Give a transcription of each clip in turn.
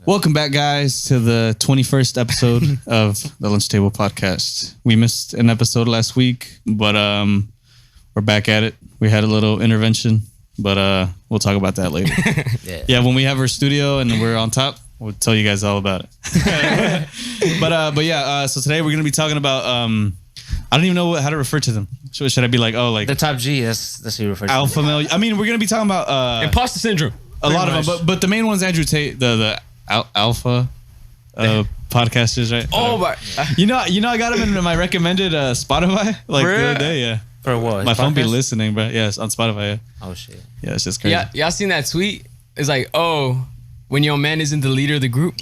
Welcome back, guys, to the 21st episode of the Lunch Table Podcast. We missed an episode last week, but we're back at it. We had a little intervention, but we'll talk about that later. Yeah, when we have our studio and we're on top, we'll tell you guys all about it. but yeah, so today we're going to be talking about, I don't even know how to refer to them. Should I be like, the top G, that's what you refer to. Alpha male. I mean, we're going to be talking about imposter syndrome. A lot of them, but the main one's Andrew Tate, the alpha podcasters, right? Oh my! You know, I got him in my recommended Spotify the other day. Yeah. For what? My phone be listening, bro. Yes, on Spotify. Yeah. Oh shit. Yeah, it's just crazy. Yeah, y'all seen that tweet? It's like, oh, when your man isn't the leader of the group.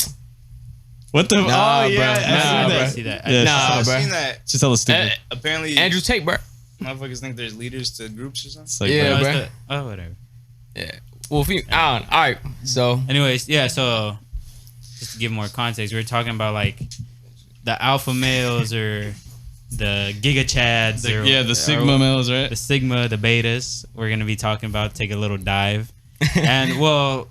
What the? Nah, oh yeah, bro. I see that. Yeah, Nah, bro. I've seen that. It's just hella stupid. Apparently, Andrew Tate, bro. motherfuckers think there's leaders to groups or something. It's like, Yeah, bro. bro. Whatever. Yeah. Well, if you, I don't. All right. So, Anyways, yeah. So just to give more context, we were talking about like the alpha males or the giga chads, the Sigma males, right? the sigma, the betas. We're gonna be talking about, take a little dive, and well,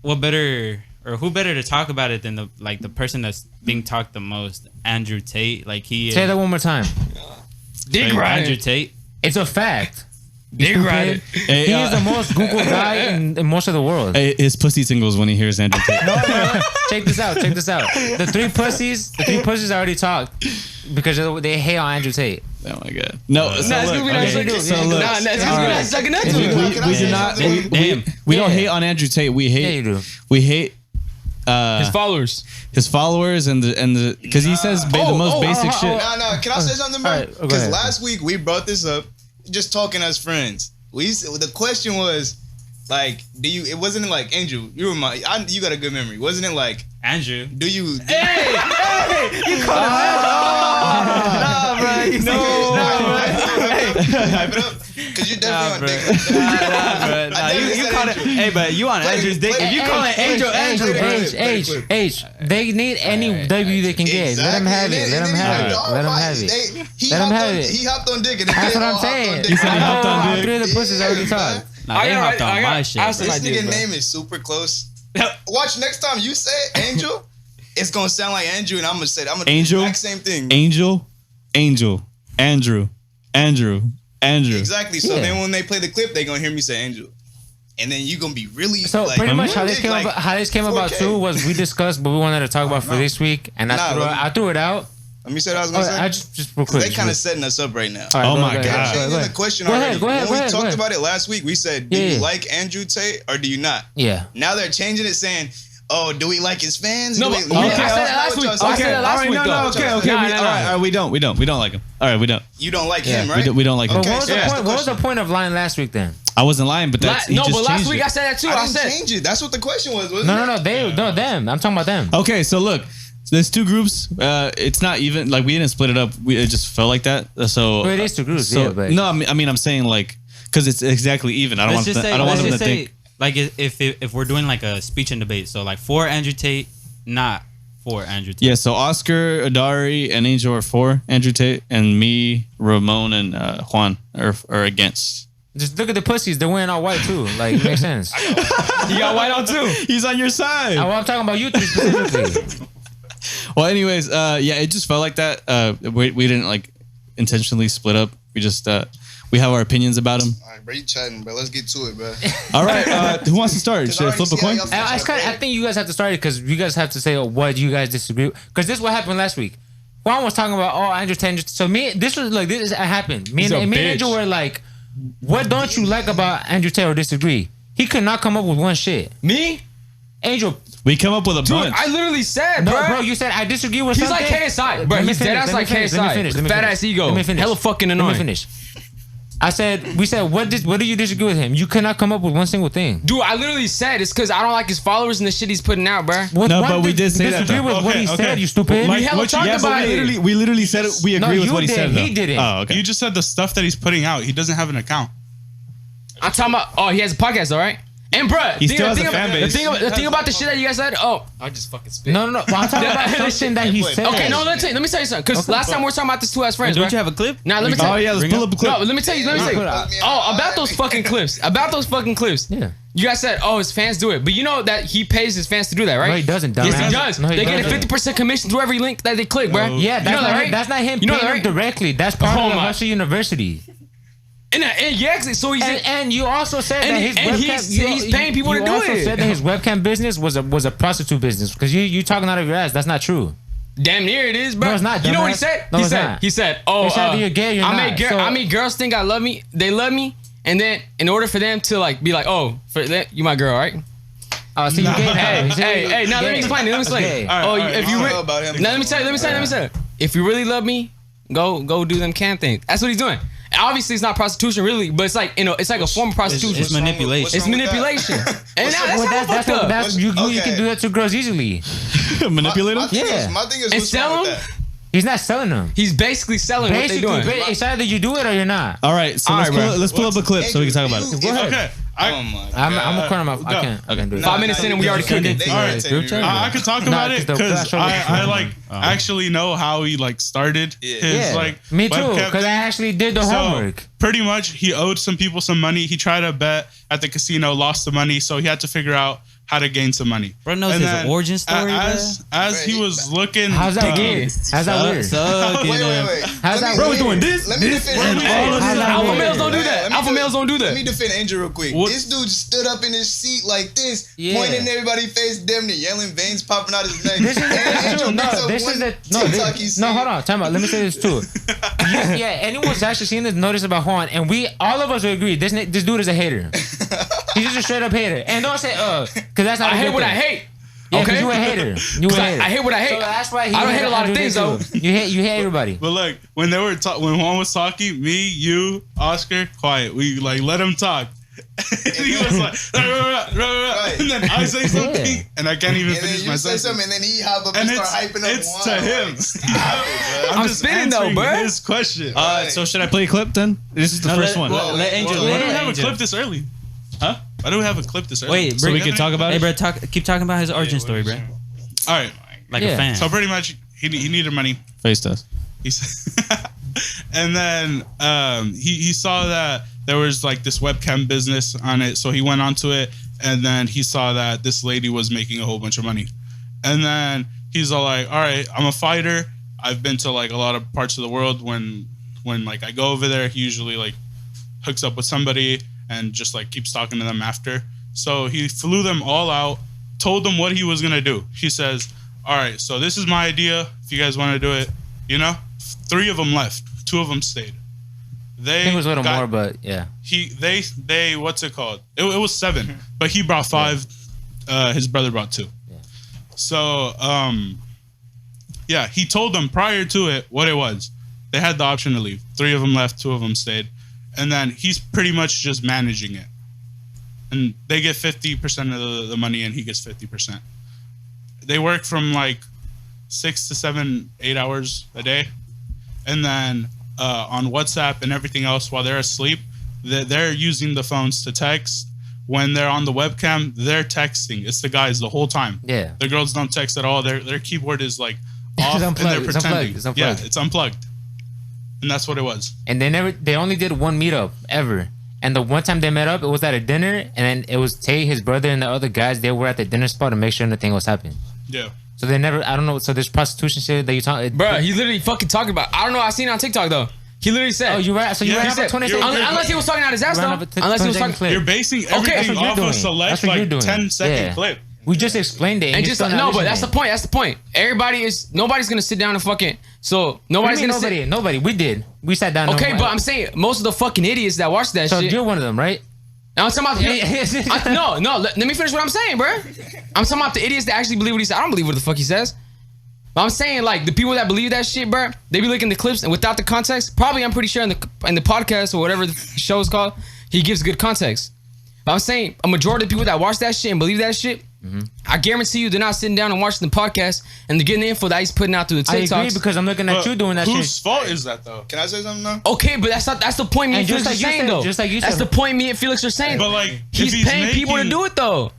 what better or who better to talk about it than the person that's being talked the most, Andrew Tate. Like he Say that one more time. Dick Andrew rider. Tate. It's a fact. Dick rider. Hey, He is the most Googled guy in most of the world. Hey, his pussy tingles when he hears Andrew Tate. No. Check this out. The three pussies already talked because they hate on Andrew Tate. Oh my god. No, so Nah, it's look, gonna be like okay, sucking- so look. Nah, it's gonna be like sucking up to it. We do not. We don't hate on Andrew Tate. We hate. Yeah, you do. We hate His followers. his followers and the because he says the most basic shit. No. Can I say something, bro? Alright, go Because ahead. last week we brought this up, just talking as friends. The question was, like, it wasn't like Angel. You got a good memory. Wasn't it like Andrew. do you? You call Nah, bro. No. Hype it up, because you definitely on dick. You call it. Hey, but you on Andrew's dick? If you call it Angel, H. They need any W they can get. Let them have it. Let them have it. Let them have it. Let them have it. He hopped on dick. And That's what I'm saying. He said he hopped on All dick. three of the pussies already talked. Nah, they hopped on my shit. I bro. was This idea, nigga bro. name is super close. Watch next time you say Angel, it's gonna sound like Andrew, and I'm gonna say Angel? the exact same thing. Angel, Andrew. Exactly. So Yeah. then when they play the clip, they gonna hear me say Angel, and then you gonna be really So like, pretty much how this dick, came like, about, how this came about 4K. too was we discussed what we wanted to talk about for this week, and I threw it out. Let me say what I was gonna say. I just real 'Cause quick. they kind of setting us up right now. All right, Oh go my ahead, God. go ahead, Changing go the ahead. question Go already. ahead, go ahead, When go we ahead, go talked ahead. about it last week, we said, do Yeah, you yeah. like Andrew Tate or do you not? Yeah. Now they're changing it, saying, oh, do we like his fans? No, Do but we- I Yeah, said that that's last what week. y'all I said. said that last week, though. No, okay. Nah, All right, we don't like him. All right, we don't. You don't like Yeah. him, right? We don't like him. But what was the so that's point? the What was the question. point of lying last week then? I wasn't lying, but that's he No, just but last changed week it. I said that too. I I didn't said change it. That's what the question was, wasn't No, it? them. I'm talking about them. Okay, so look, there's two groups. It's not even like we didn't split it up. It just felt like that. So Well, it is two groups, So yeah, but- no, I mean I'm saying like because it's exactly even. I don't want. I don't want them to think. like if we're doing like a speech and debate, so like for Andrew Tate, not for Andrew Tate. Yeah, so Oscar, Adari, and Angel are for Andrew Tate, and me, Ramon, and Juan are against. Just look at the pussies. They're wearing all white too. Like, it makes sense. you got white on too. He's on your side. I'm talking about you three specifically. Well, anyways, yeah, it just felt like that. We didn't like intentionally split up. We just we have our opinions about him. All right, bro, you chatting, bro. Let's get to it, bro. All right, who wants to start? Should I flip a coin? I think you guys have to start it because you guys have to say what you guys disagree with. Because this is what happened last week. Juan was talking about, Andrew Tate. So this happened. Me and Angel were like, what don't you like about Andrew Tate or disagree? He could not come up with one shit. Me? Angel. We come up with a Dude, bunch. I literally said, No, bro. bro, you said I disagree with He's something. like KSI. Bro, Let me he's dead finish, ass let me like finish, let me KSI. finish, let me Fat finish. ass ego. Let me finish. Hella fucking annoying. Let me finish. We said, what do you disagree with him? You cannot come up with one single thing. Dude, I literally said it's because I don't like his followers and the shit he's putting out, bro. No, but we did say that, Disagree though. with what he said, you stupid. We hella talked about it. We literally said it. We agree with you what he did. said. Though. He didn't. Oh, okay. You just said the stuff that he's putting out. He doesn't have an account. I'm talking about, he has a podcast, all right? And bruh, He still has a fan base. The thing about the shit that you guys said, I just fucking spit. No. Well, I'm talking about something that he said. Okay, no, let me tell you something. Because last time we were talking about this two as friends, Don't right? you have a clip? Now let me tell Oh you. yeah, let's pull up a clip. No, let me tell you. Put it out. About those fucking clips. Yeah. You guys said, oh, his fans do it. But you know that he pays his fans to do that, right? No, he doesn't, dumbass. Yes, he does. No, he they get a doesn't. 50% commission through every link that they click, bro. Yeah, that's, you know not, that, right? that's not him You know paying that, right? them directly. That's part Oh of the my- Hustle University. And yeah, actually, so he's... And you also said that his webcam... he's paying people to do You also it. said that his webcam business was a prostitute business. Because you talking out of your ass. That's not true. Damn near it is, bro. No, it's not, you know what he dumbass. said? No, he it's said, not. he said, oh, It's either you're gay or you're not. So- I mean, girls think I love me. They love me. And then in order for them to like be like, oh, for that, you my girl, right? Oh, so you gay now. Hey, now let me explain it. Okay. If you I don't know really, about him. now let me tell you. If you really love me, go do them cam things. That's what he's doing. Obviously, it's not prostitution, really, but it's like it's like a form of prostitution. It's manipulation. It's manipulation. And now that's how fucked up. You Okay. can do that to girls easily. Manipulate him? Yeah. My thing is, And what's sell wrong with them? that? He's not selling them. He's basically selling Basically, what they doing. it's either you do it or you're not. All right, so All let's, right, bro. let's pull up a clip so we can talk about it. Go ahead. Okay. Oh my I'm God. a corner my. I can't do it. 5 minutes in and we already Send it cooking. to All your right, group chat. I could talk Nah, about it 'cause because the- I like actually know how he like started his Yeah, like me too. webcam Because I thing. actually did the So homework. pretty much he owed some people some money. He tried to bet at the casino, lost the money, so he had to figure out how to gain some money. Bro knows And his then origin story, as he was looking, How's that weird? How's that weird? Wait. How's that Let bro me- doing this? Let me defend Angel. How's that Alpha weird? males don't do that. Let me Alpha do- males don't do Let me that. defend Angel real quick. What- This dude stood up in his seat like this, Yeah. pointing in everybody's face, damn near yelling, veins popping out his neck. This is And Angel true. brings No, up this one is the TikTok he no. seen. Hold on, time out. Let me say this too. Yeah, anyone's actually seen this notice about Juan, and all of us will agree. This dude is a hater. He's just a straight up hater. And don't say because that's not. I a hate good what thing. I hate. Yeah, Okay? because you a hater. You a 'Cause hater. I hate what I hate. So that's why I don't hate a lot of things, though. You hate everybody. But look, when they were when Juan was talking, me, you, Oscar, quiet. We like let him talk. And he was like, and then I say something, and I can't even And then finish my you say sentence. something, and then he hop up and, And start hyping up. it's Juan. to him. Like, stop it, bro. I'm just spitting though, answering bro. his question. So should I play a clip then? This is the first one. Let Angel. Why Let do we have a Angel. clip this early? Huh? Why do we have a clip this early? Wait, So we bring- can talk about Hey, it? bro, keep talking about his origin story, bro. All right. Like Yeah. a fan. So pretty much, he needed money. Face us. And then he saw that there was like this webcam business on it, so he went onto it, and then he saw that this lady was making a whole bunch of money, and then he's all like, "All right, I'm a fighter. I've been to like a lot of parts of the world. When like I go over there, he usually like hooks up with somebody and just like keeps talking to them after. So he flew them all out, told them what he was gonna do. He says, "All right, so this is my idea. If you guys want to do it, you know." 3 of them left. 2 of them stayed. I think it was a little more, but yeah. They what's it called? It was 7, but he brought 5. His brother brought 2. Yeah. So he told them prior to it what it was. They had the option to leave. 3 of them left. 2 of them stayed, and then he's pretty much just managing it. And they get 50% of the money, and he gets 50%. They work from like 6 to 7, 8 hours a day. And then on WhatsApp and everything else, while they're asleep, they're using the phones to text. When they're on the webcam, they're texting. It's the guys the whole time. Yeah. The girls don't text at all. Their keyboard is like off, and unplugged. they're It's pretending. unplugged. Yeah, it's unplugged. And that's what it was. And they only did one meetup ever. And the one time they met up, it was at a dinner, and then it was Tate, his brother, and the other guys. They were at the dinner spot to make sure nothing was happening. Yeah. So they never, I don't know. So there's prostitution shit that you talk, Bro, he literally fucking talking about. I don't know. I seen it on TikTok though. He literally said. Oh, you right? So you Yeah, ran he up a said- 20 you're- second. Unless he was talking out his ass Ran though. up a t- Unless he was 20 talking. clip. You're basing That's everything what you're off doing. a select That's what you're like doing. 10-second Yeah. clip. We just explained it. And you're just still not no, but that's the listening. point. That's the point. Nobody's gonna sit down and fucking. So nobody's gonna sit. Nobody. We did. We sat down. Okay, but I'm saying most of the fucking idiots that watch that So shit. you're one of them, right? I'm talking about no. Let me finish what I'm saying, bro. I'm talking about the idiots that actually believe what he says. I don't believe what the fuck he says. But I'm saying like the people that believe that shit, bro. They be looking at the clips and without the context. Probably I'm pretty sure in the podcast or whatever the show is called, he gives good context. But I'm saying a majority of people that watch that shit and believe that shit, I guarantee you they're not sitting down and watching the podcast and they're getting the info that he's putting out through the I agree TikToks. because I'm looking at But you doing that whose shit. fault is that though? Can I say something now? Okay, but that's the point me and And just Felix are like you saying said- though. just like you That's said. the point me and Felix are saying. But like, if he's paying people to making- do it though.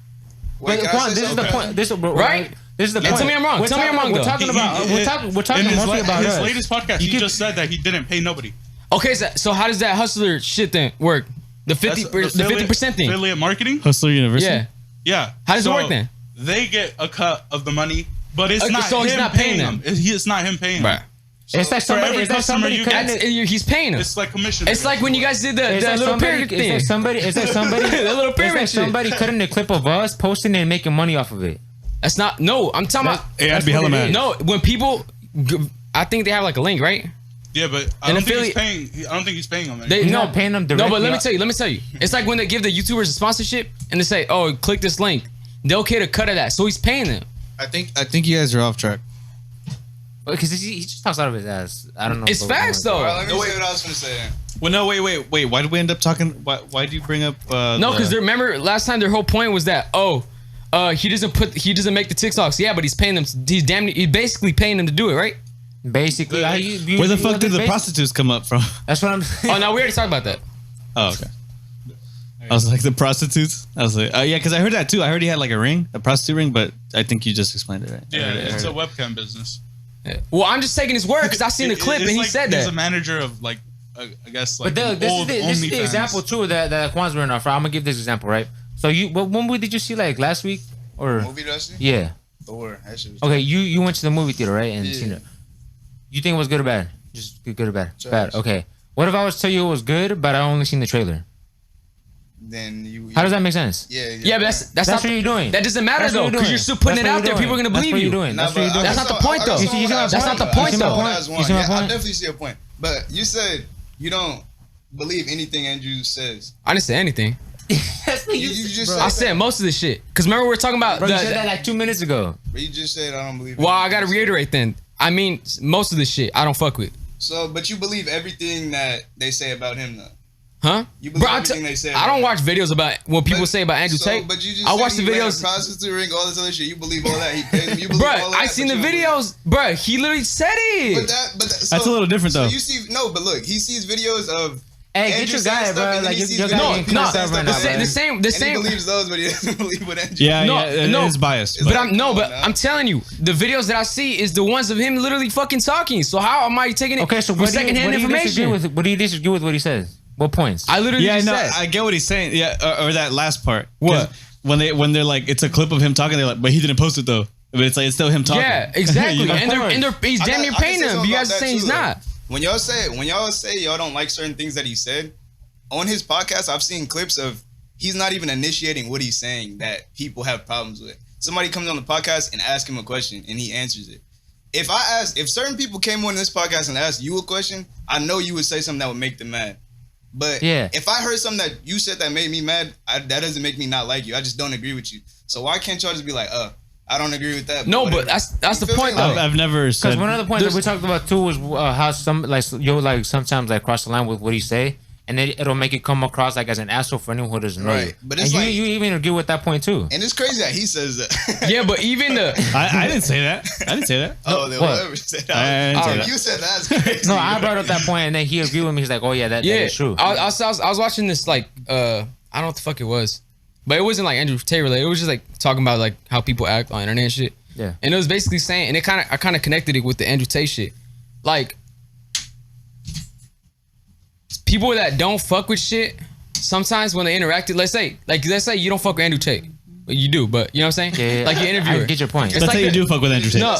Wait, But can I Juan, say this is the something? point. This is Right? This is the And point. tell me I'm wrong. We're Tell me I'm talking- wrong, We're though. talking about. We're talking mostly about his us. latest podcast. You He keep- just said that he didn't pay nobody. Okay, so how does that hustler shit then work? The 50% thing. Affiliate marketing. Hustler University. Yeah. Yeah. How does it work then? They get a cut of the money, but it's not so him he's not paying them. It's not him paying them. So it's like somebody. It's like somebody. He's paying them. It's like commission. It's like when you guys did the little pyramid thing. It's like somebody. The little pyramid It's like somebody cutting a clip of us, posting it, and making money off of it. That's not. No, I'm talking about. Yeah, I'd be hella mad. No, when people, I think they have like a link, right? Yeah, but I don't think he's paying them. He's not paying them directly. No, but let me tell you. It's like when they give the YouTubers a sponsorship and they say, "Oh, click this link." They'll get a cut of that, so he's paying them. I think you guys are off track. Because he just talks out of his ass. I don't know. It's facts though. All right, let me say what I was gonna say. Well, no, wait. Why did we end up talking? Why did you bring up? No, because remember last time their whole point was that he doesn't make the TikToks. Yeah, but he's paying them. He's basically paying them to do it, right? Basically, where the fuck did the prostitutes come up from? That's what I'm saying. Oh no, we already talked about that. Oh, okay. I was like, the prostitutes? I was like, yeah, because I heard that too. I heard he had like a prostitute ring, but I think you just explained it, right? Yeah, it's a webcam business. Yeah. Well, I'm just taking his word because I seen the clip and he said that. He's a manager of like, I guess like. But this is the example too that Juan's running off. I'm gonna give this example, right? So what movie did you see like last week or? Movie did I see? Yeah. Thor. That shit was Okay, you went to the movie theater, right? And seen it. You think it was good or bad? Just good or bad? Bad. Okay. What if I was to tell you it was good, but I only seen the trailer? Then you. How does that make sense? Yeah, but that's not what you're doing. That doesn't matter though, because you're still putting it out there. People are gonna believe you. That's what you're doing. That's not the point though. That's not the point though. You see my point? I definitely see a point. But you said you don't believe anything Andrew says. I didn't say anything. That's what You just I said most of the shit. Because remember we were talking about. Bro, you said that like 2 minutes ago. But you just said I don't believe. Well, I gotta reiterate then. I mean, most of the shit I don't fuck with. So, but you believe everything that they say about him, though. Huh? You believe everything they say. I don't watch videos about what people say about Andrew Tate. But you just I watch the videos. Prostitute ring, all this other shit. You believe all that? He pays him. You believe all that? I seen the videos, bro. He literally said it. That's a little different though. So you see, but look, he sees videos of. Hey, get your guy, bro. Like your guy getting cussed out right now, the same. And he believes those, but he doesn't believe what Andrew. Yeah, it's biased. But I'm telling you, the videos that I see is the ones of him literally fucking talking. So how am I taking it? Okay, so what secondhand information? What do you disagree with? What he says? What points? I literally said. I get what he's saying. Yeah, or that last part. What? When they're like, it's a clip of him talking. They're like, but he didn't post it though. But it's like it's still him talking. Yeah, exactly. You know? and he's damn near paying him. You guys are saying he's not. When y'all say y'all don't like certain things that he said on his podcast, I've seen clips of he's not even initiating what he's saying that people have problems with. Somebody comes on the podcast and asks him a question and he answers it. If certain people came on this podcast and asked you a question, I know you would say something that would make them mad. But if I heard something that you said that made me mad, that doesn't make me not like you. I just don't agree with you. So why can't y'all just be like, I don't agree with that. No, but that's the point though. I've never said. Because one of the points that we talked about too was how you'll sometimes cross the line with what he say, and then it'll make it come across like as an asshole for anyone who doesn't know you. But it's and you even agree with that point too. And it's crazy that he says that. Yeah, but even I didn't say that. I didn't say that. Oh, whoever said that. You said that's crazy. No, I brought up that point, and then he agreed with me. He's like, "Oh yeah, that is true." I was watching this I don't know what the fuck it was, but it wasn't like Andrew Tate related. It was just like talking about like how people act on internet and shit. Yeah, and it was basically saying, and I kind of connected it with the Andrew Tate shit, like. People that don't fuck with shit, sometimes when they interact, let's say you don't fuck with Andrew Tate. You do, but you know what I'm saying? Yeah. Like your interviewer. I get your point. Let's say you do fuck with Andrew Tate. No.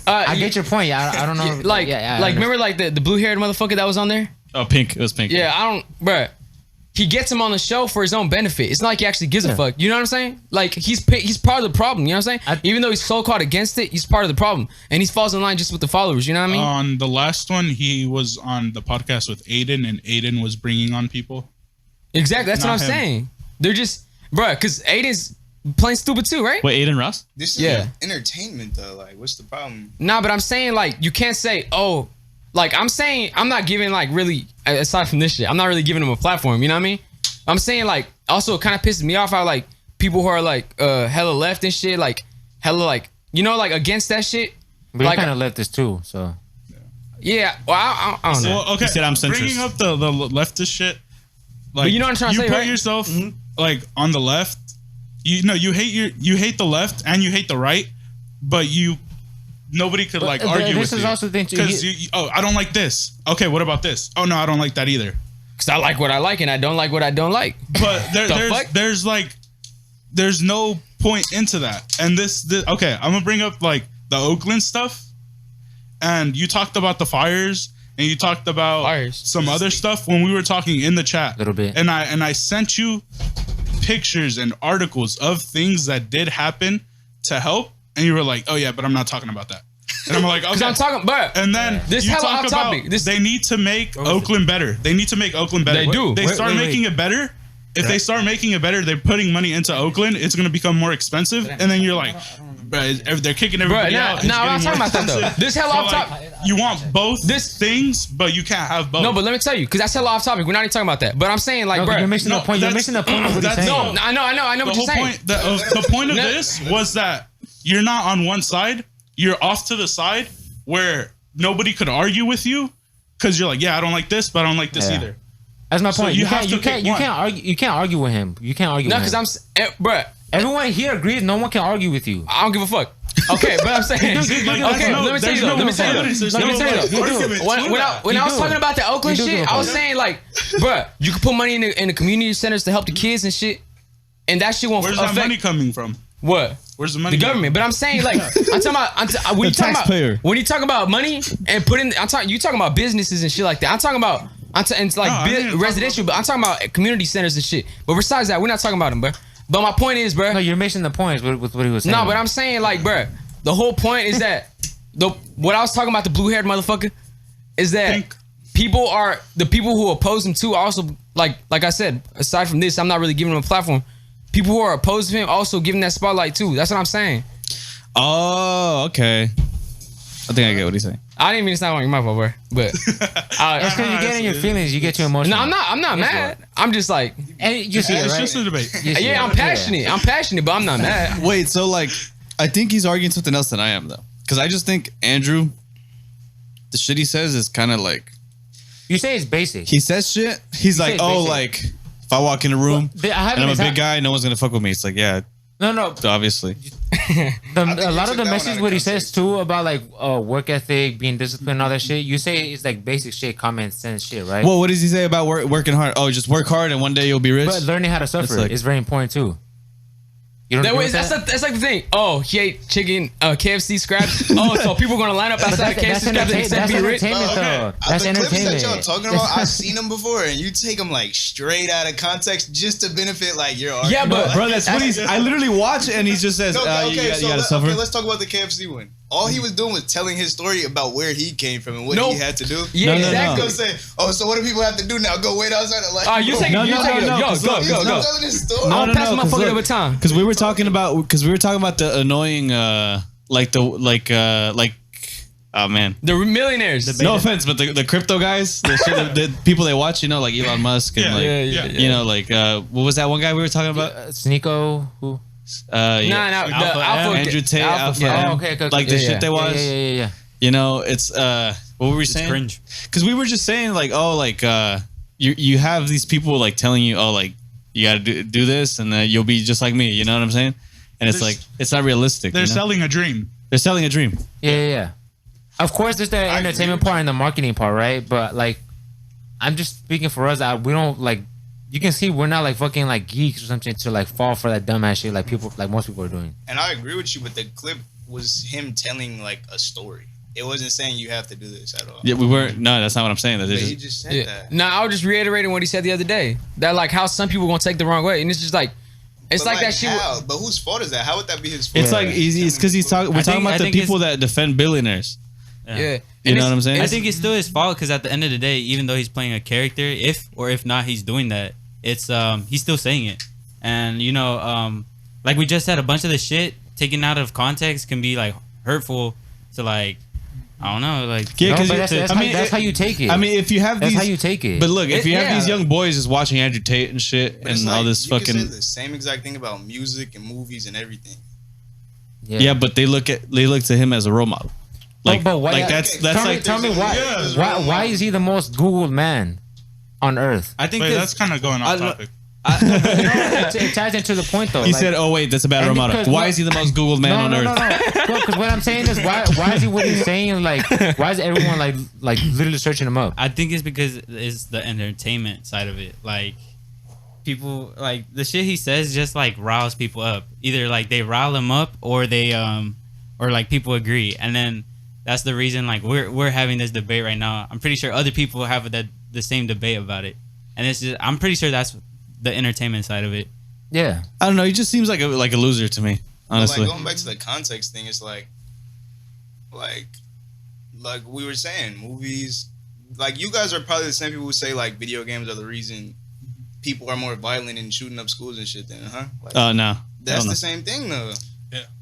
I get your point. I don't know. Remember like the blue-haired motherfucker that was on there? Oh, Pink. It was Pink. Yeah, bruh. He gets him on the show for his own benefit. It's not like he actually gives a fuck. You know what I'm saying? Like he's part of the problem. You know what I'm saying? Even though he's so called against it, he's part of the problem, and he falls in line just with the followers. You know what I mean? On the last one, he was on the podcast with Aiden, and Aiden was bringing on people. Exactly. That's what I'm saying. They're just, bruh, because Aiden's playing stupid too, right? Wait, Aiden Ross? This is entertainment though. Like, what's the problem? Nah, but I'm saying like you can't say like I'm saying I'm not giving like really aside from this shit. I'm not really giving him a platform. You know what I mean? I'm saying like also it kind of pisses me off how like people who are like hella left and shit like hella like like against that shit. But like, kind of leftist too, so. Yeah, well I don't know. Well, okay, said I'm centrist. Bringing up the leftist shit. Like, but you know what I'm trying to say, right? You put yourself like on the left. You hate the left and you hate the right, but nobody could argue with you. This is also the thing too. Because I don't like this. Okay, what about this? Oh no, I don't like that either. Because I like what I like and I don't like what I don't like. But there's no point into that. And this okay, I'm gonna bring up like the Oakland stuff. And you talked about the fires and you talked about some other stuff when we were talking in the chat. A little bit. And I sent you pictures and articles of things that did happen to help. And you were like, oh yeah, but I'm not talking about that. And I'm like, okay. Because I'm talking, but and then this you hella talk off about topic. they need to make Oakland better. They need to make Oakland better. They do. They start making it better. If they start making it better, they're putting money into Oakland. It's going to become more expensive. And then you're like, bro, they're kicking everybody out. I'm not talking about that though. This hella off topic. You want both things, but you can't have both. No, but let me tell you, because that's hella off topic. We're not even talking about that. But I'm saying, like, bro, you're missing the point. You're missing the point of what he's saying. No, I know what you're saying. The point of this was that you're not on one side. You're off to the side where nobody could argue with you because you're like, yeah, I don't like this, but I don't like this either. That's my point. So you can't argue with him. You can't argue. No, with him. because bro, everyone here agrees. No one can argue with you. I don't give a fuck. Okay, but I'm saying, okay, let me tell you though. Let me tell you though. When I was talking about the Oakland shit, I was saying like, bro, you can put money in the community centers to help the kids and shit, and that shit won't affect. Where's that money coming from? What? Where's the money? The government. But I'm saying like, I'm talking about when you talk about money and you talking about businesses and shit like that. I'm talking about it's like residential, but I'm talking about community centers and shit. But besides that, we're not talking about them, bro. But my point is, bro. No, you're missing the points with what he was saying. No, but I'm saying like, bro, the whole point is that what I was talking about, the blue-haired motherfucker, is that the people who oppose him too. Also, like I said, aside from this, I'm not really giving him a platform. People who are opposed to him also giving that spotlight too. That's what I'm saying. Oh, okay. I think I get what he's saying. I didn't mean to sound like my fault, bro. But it's because you get in your feelings, you get too emotional. No, I'm not mad. I'm just like, and you see it, right? It's just a debate. Yeah, I'm passionate. I'm passionate, but I'm not mad. Wait, so like, I think he's arguing something else than I am though, because I just think Andrew, the shit he says is kind of like. You say it's basic. He says shit. He's like, oh, basic. Like if I walk in a room and I'm a big guy, no one's gonna fuck with me. It's like, yeah. No. Obviously. A lot of the messages what he says too about like work ethic, being disciplined, all that shit. You say it's like basic shit, common sense shit, right? Well, what does he say about working hard? Oh, just work hard and one day you'll be rich. But learning how to suffer is very important too. You don't agree with that? That's like the thing. Oh, he ate chicken, KFC scraps. Oh, so people are gonna line up outside KFC scraps and be rich. That's entertainment. The clips that y'all talking about, I've seen them before, and you take them like straight out of context just to benefit like your argument. Yeah, but bro, that's what I literally watch, and he just says, you gotta suffer. Okay, let's talk about the KFC one. All he was doing was telling his story about where he came from and what he had to do. Yeah, exactly. No. Say, oh, so what do people have to do now? Go wait outside the light. You take it. Go. Telling his story. I'll pass my fucking over time. Because we were talking about the annoying, oh man, the millionaires. No offense, but the crypto guys, the people they watch, like Elon Musk and what was that one guy we were talking about? Sneeko, who? Andrew Tate, Alpha. Oh, okay. Like the shit they watch. Yeah. It's what were we saying? Cringe. Because we were just saying you have these people like telling you, oh, like you got to do this and then you'll be just like me. You know what I'm saying? And it's like it's not realistic. They're selling a dream. They're selling a dream. Yeah. Of course, there's the entertainment part and the marketing part, right? But like, I'm just speaking for us. We don't like. You can see we're not like fucking like geeks or something to like fall for that dumbass shit like most people are doing. And I agree with you, but the clip was him telling like a story. It wasn't saying you have to do this at all. Yeah, we weren't. No, that's not what I'm saying. He just said that. No, I was just reiterating what he said the other day. That like how some people gonna take the wrong way, and it's just like. It's like that shit. But whose fault is that? How would that be his fault? It's like it's because he's talking. We're talking about the people that defend billionaires. Yeah. You know what I'm saying? I think it's still his fault because at the end of the day, even though he's playing a character, if not he's doing that, it's he's still saying it. And like we just said, a bunch of the shit taken out of context can be like hurtful to like I don't know, like that's how you take it. I mean, if you have that's how you take it. But look, if you have these young boys just watching Andrew Tate and shit and all this fucking. You can say the same exact thing about music and movies and everything. Yeah, but they look to him as a role model. Like, but why, like that's tell me why is he the most Googled man on earth? I think that's kind of going off topic. It ties into the point though. He said, "Oh wait, that's a bad role model. Why is he the most Googled man on earth?" No. Because what I'm saying is, why is he what he's saying? Like, why is everyone like literally searching him up? I think it's because it's the entertainment side of it. Like, people like the shit he says just like riles people up. Either like they rile him up, or they or like people agree, and then that's the reason like we're having this debate right now. I'm pretty sure other people have the same debate about it, and it's just, I'm pretty sure that's the entertainment side of it. Yeah, I don't know. He just seems like a loser to me, honestly. Like, going back to the context thing, it's like we were saying, movies. Like, you guys are probably the same people who say like video games are the reason people are more violent and shooting up schools and shit. Then, huh? Like, No. That's the same thing, though.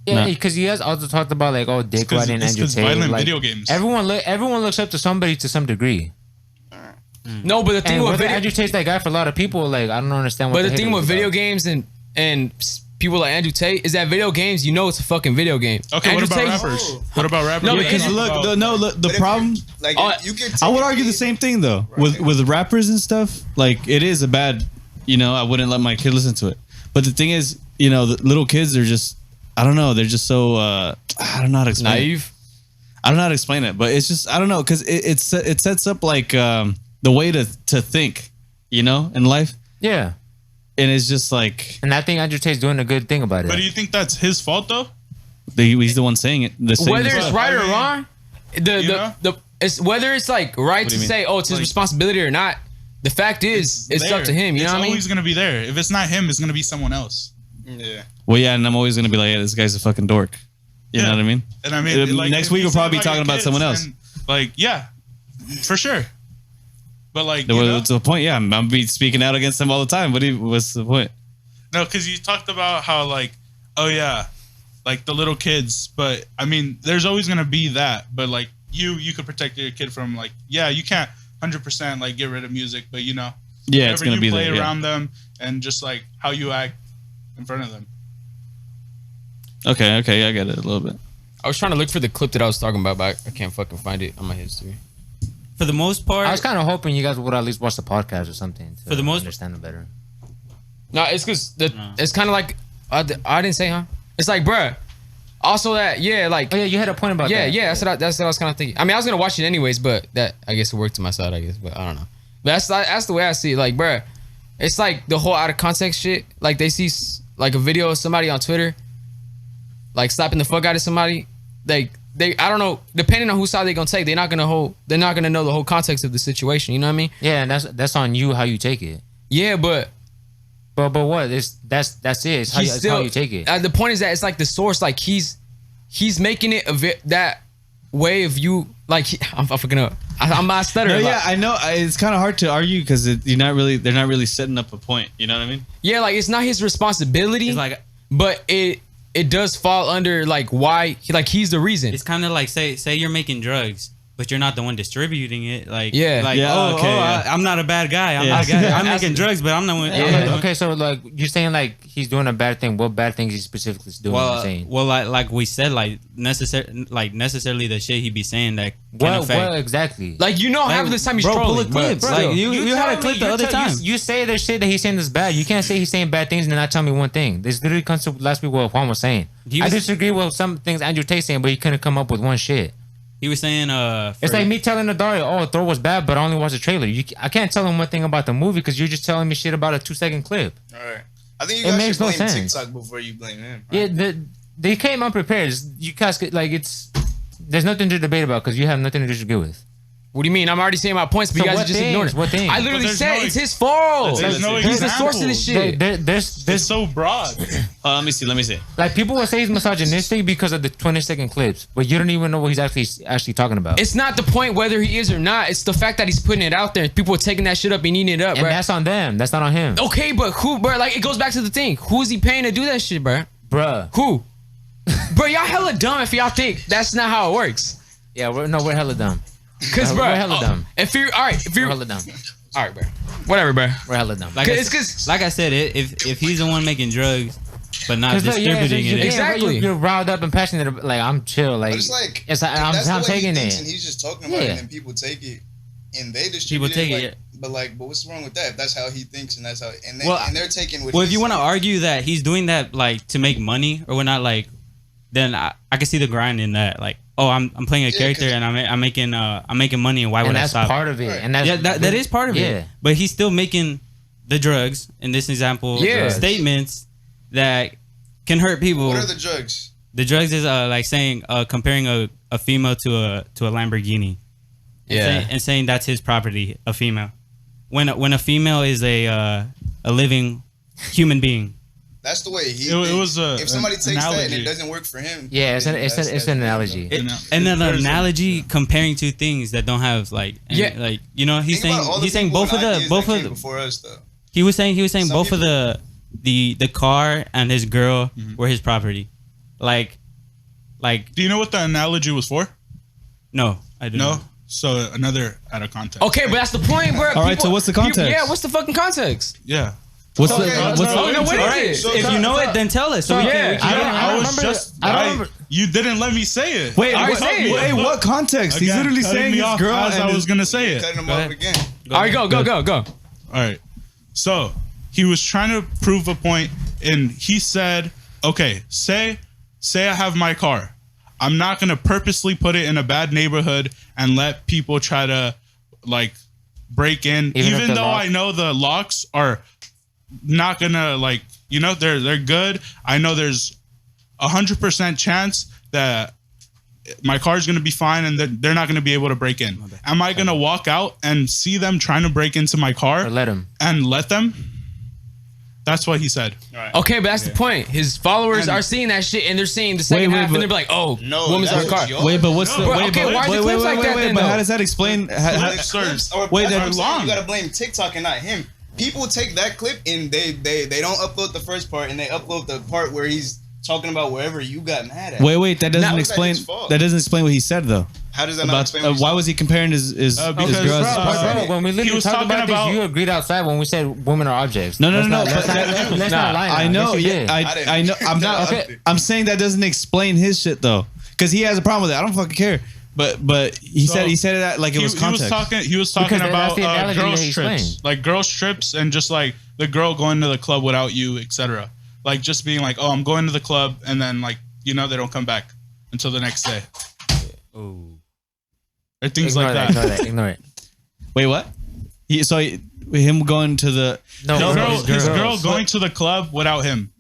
Yeah, because he has also talked about like, oh, dick riding and Andrew Tate. Violent like, video games. Everyone looks up to somebody to some degree. No, but the thing with Andrew Tate's that guy for a lot of people. Like, I don't understand what. But the thing with video games and people like Andrew Tate is that video games, you know, it's a fucking video game. Okay, Andrew what about Tate, rappers? What about rappers? No, Because the problem. Like, you could. I would argue the same thing though with rappers and stuff. Like, it is a bad. I wouldn't let my kid listen to it. But the thing is, the little kids are just. I don't know. They're just so. I don't know how to explain. naive. I don't know how to explain it, but it's just I don't know because it sets up like the way to think, in life, Yeah, and it's just like. and I think Andrew Tate's doing a good thing about it. But do you think that's his fault though? He's the one saying it. Whether it's stuff. right or wrong, it's whether it's like right to do you say, oh, it's his responsibility or not. The fact is, it's up to him. You know what I mean? It's always gonna be there. If it's not him, it's gonna be someone else. Yeah. Well, yeah, and I'm always gonna be like, yeah, this guy's a fucking dork. You know what I mean? And I mean, like, next if week you we'll say probably be about talking your about kids, someone else. then, like, yeah, for sure. But like, To the point, yeah, I'm be speaking out against him all the time. What's the point? no, because you talked about how like, oh yeah, like the little kids. But I mean, there's always gonna be that. But like, you could protect your kid from like, yeah, you can't 100% like get rid of music, but Yeah, it's gonna you be play there. around them and just like how you act in front of them. Okay, I get it a little bit. I was trying to look for the clip that I was talking about, but I can't fucking find it on my history. For the most part, I was kind of hoping you guys would at least watch the podcast or something to For the most- understand it better. No, it's because it's kind of like I didn't say, huh? It's like, bruh. Also, like Oh yeah, you had a point about that. yeah. That's what I was kind of thinking. I mean, I was gonna watch it anyways, but that I guess it worked to my side. I guess, but I don't know. But that's the way I see it. Like, bruh, it's like the whole out of context shit. Like they see like a video of somebody on Twitter, like slapping the fuck out of somebody. Like I don't know. Depending on whose side they're gonna take, they're not gonna know the whole context of the situation. You know what I mean? Yeah, and that's on you how you take it. Yeah, but what? That's it. It's how you take it. The point is that it's like the source. Like he's making it that way of you. Like I'm fucking up. I'm not stuttering. No, yeah, I know. It's kind of hard to argue because they're not really setting up a point. You know what I mean? Yeah, like it's not his responsibility. it's like but it does fall under like why he's the reason. it's kind of like say you're making drugs, but you're not the one distributing it. Like Yeah. I'm not a bad guy. I'm not a bad guy. I'm making drugs, but I'm not. Okay, so like you're saying like he's doing a bad thing. What bad things he specifically is doing? you're saying? Like we said, necessarily the shit he be saying that can What affect. exactly? Like half of the time he's bro, trolling. pull a clip. but Like, still. you had a clip the other time. You say the shit that he's saying is bad. You can't say he's saying bad things and not tell me one thing. This literally comes to last week what Juan was saying. I disagree with some things Andrew Tate saying, but he couldn't come up with one shit. He was saying, It's like me telling Adario, oh, Thor was bad, but I only watched the trailer. I can't tell him one thing about the movie because you're just telling me shit about a 2-second clip. All right. I think you It guys makes should no blame sense. TikTok before you blame him. Right? Yeah, they came unprepared. You guys could, like, there's nothing to debate about because you have nothing to disagree with. What do you mean? I'm already saying my points, but So you guys what are just things? ignoring it. What things? I literally there's said no- it's his fault. There's no He's the source of example. this shit. It's so broad. Let me see. Like people will say he's misogynistic because of the 20-second clips, but you don't even know what he's actually talking about. It's not the point whether he is or not. It's the fact that he's putting it out there. People are taking that shit up and eating it up, and bro. that's on them. That's not on him. Okay, but who, bro? Like, it goes back to the thing. Who's he paying to do that shit, bro? Bruh. Who? Bro, y'all hella dumb if y'all think that's not how it works. Yeah, we're hella dumb. Cause, bro, we're hella dumb. If you're We're hella dumb. all right, bro. Whatever, bro. We're hella dumb. like It's 'cause- like I said, if he's the one making drugs, but not distributing it. Exactly. You're riled up and passionate. Like I'm chill. Like But it's like it's, if that's the I'm way he taking thinks it. and he's just talking about Yeah. it, and people take it and they distribute People take it. it. But what's wrong with that? If that's how he thinks and that's how, and they're taking what. Well, if you want to saying. argue that he's doing that like to make money or whatnot, like, then I can see the grind in that. Like, oh, I'm playing a character and I'm making money, and why would I stop? And that's part of it. Right. And that's that is part of it. But he's still making the drugs in this example. Statements that can hurt people. What are the drugs? The drugs is like saying comparing a female to a Lamborghini. And saying that's his property, a female. When a female is a living human being. That's the way he. It was if somebody takes analogy. that and it doesn't work for him. Yeah, it's an analogy. And an analogy comparing two things that don't have like like he's saying both of before us though. He was saying both of the car and his girl were his property. Like do you know what the analogy was for? No, I don't know. So another out of context. Okay, but that's the point, bro. All right, so what's the context? What's the fucking context? Yeah. What's what is it? If you know it, then tell us. So we can. You didn't let me say it. Wait, what context? He's literally saying his girl. As I was gonna say it. Cutting him off again. All right, go. All right. So he was trying to prove a point, and he said, "Okay, say I have my car. I'm not gonna purposely put it in a bad neighborhood and let people try to like break in, even though I know the locks are not gonna they're good. I know there's 100% chance that my car's gonna be fine and that they're not gonna be able to break in. Am I gonna walk out and see them trying to break into my car Or let them? and let them? That's what he said. Right. Okay, but that's the point. His followers are seeing that shit and they're seeing the second half and they're like, "Oh, No, woman's that's our car." yours. Wait, but what's the Bro, wait? okay, why are the clips like that then, But though? how does that explain? Wait, that's what I'm saying. You gotta blame TikTok and not him. People take that clip and they don't upload the first part and they upload the part where he's talking about wherever you got mad at. Wait, that doesn't explain. his fault? That doesn't explain what he said though. How does that not explain? What he Why said? was he comparing his Because, girl? Bro, when we he literally was talked talking about about- this, you agreed outside when we said women are objects. No. Let's not lie. I know. Yes, you Yeah, did. I know. I'm not. Okay. I'm saying that doesn't explain his shit though, because he has a problem with it. I don't fucking care. But he said it like it was context. He was talking Because about that's the analogy that girls he trips, explained. like girls trips, and just like the girl going to the club without you, etc. Like just being like, "Oh, I'm going to the club," and then like they don't come back until the next day, or things like that. Ignore it. Wait, what? Him going to the His girl going to the club without him,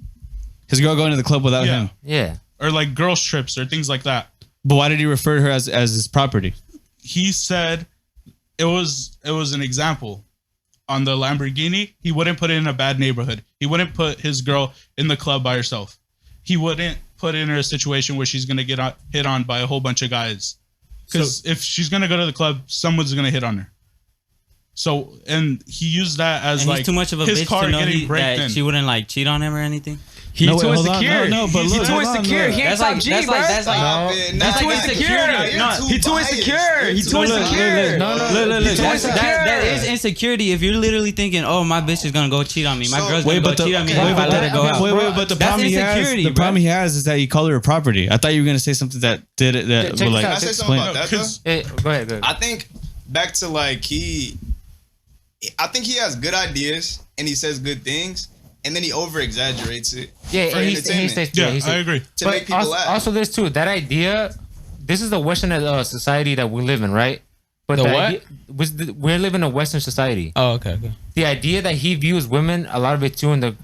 his girl going to the club without him. Yeah. or like girls trips or things like that. But why did he refer to her as his property? He said it was an example. On the Lamborghini, he wouldn't put it in a bad neighborhood. He wouldn't put his girl in the club by herself. He wouldn't put in her a situation where she's gonna get hit on by a whole bunch of guys. Because if she's gonna go to the club, someone's gonna hit on her. So, and he used that as And like he's too much of a his bitch car to know getting braked that in. she wouldn't like cheat on him or anything. He's No, wait, too hold on. insecure. No, but He's look, too hold on, insecure. look. He ain't top G, bro. Stop it. That's Not too like insecure. that. No, he too biased. insecure. He too Look, look, insecure. look. He's too That insecure. is insecurity. If you're literally thinking, "Oh, my bitch is gonna go cheat on me. My So- girl's Wait, gonna go cheat on me if I let her go out." Wait, but the That's problem he has, insecurity, the bro. problem he has is that he called her a property. I thought you were gonna say something that did it. That Check would this like out. Can I say something explain. about that though? Go ahead. I think back to like I think he has good ideas and he says good things and then he over exaggerates it. Yeah, for and he entertainment. stays. Yeah, he stays- I agree. to make people laugh. Also, there's too that idea. This is the Western society that we live in, right? But The what? idea, we're living in a Western society. Oh, okay. The idea that he views women, a lot of it too, in the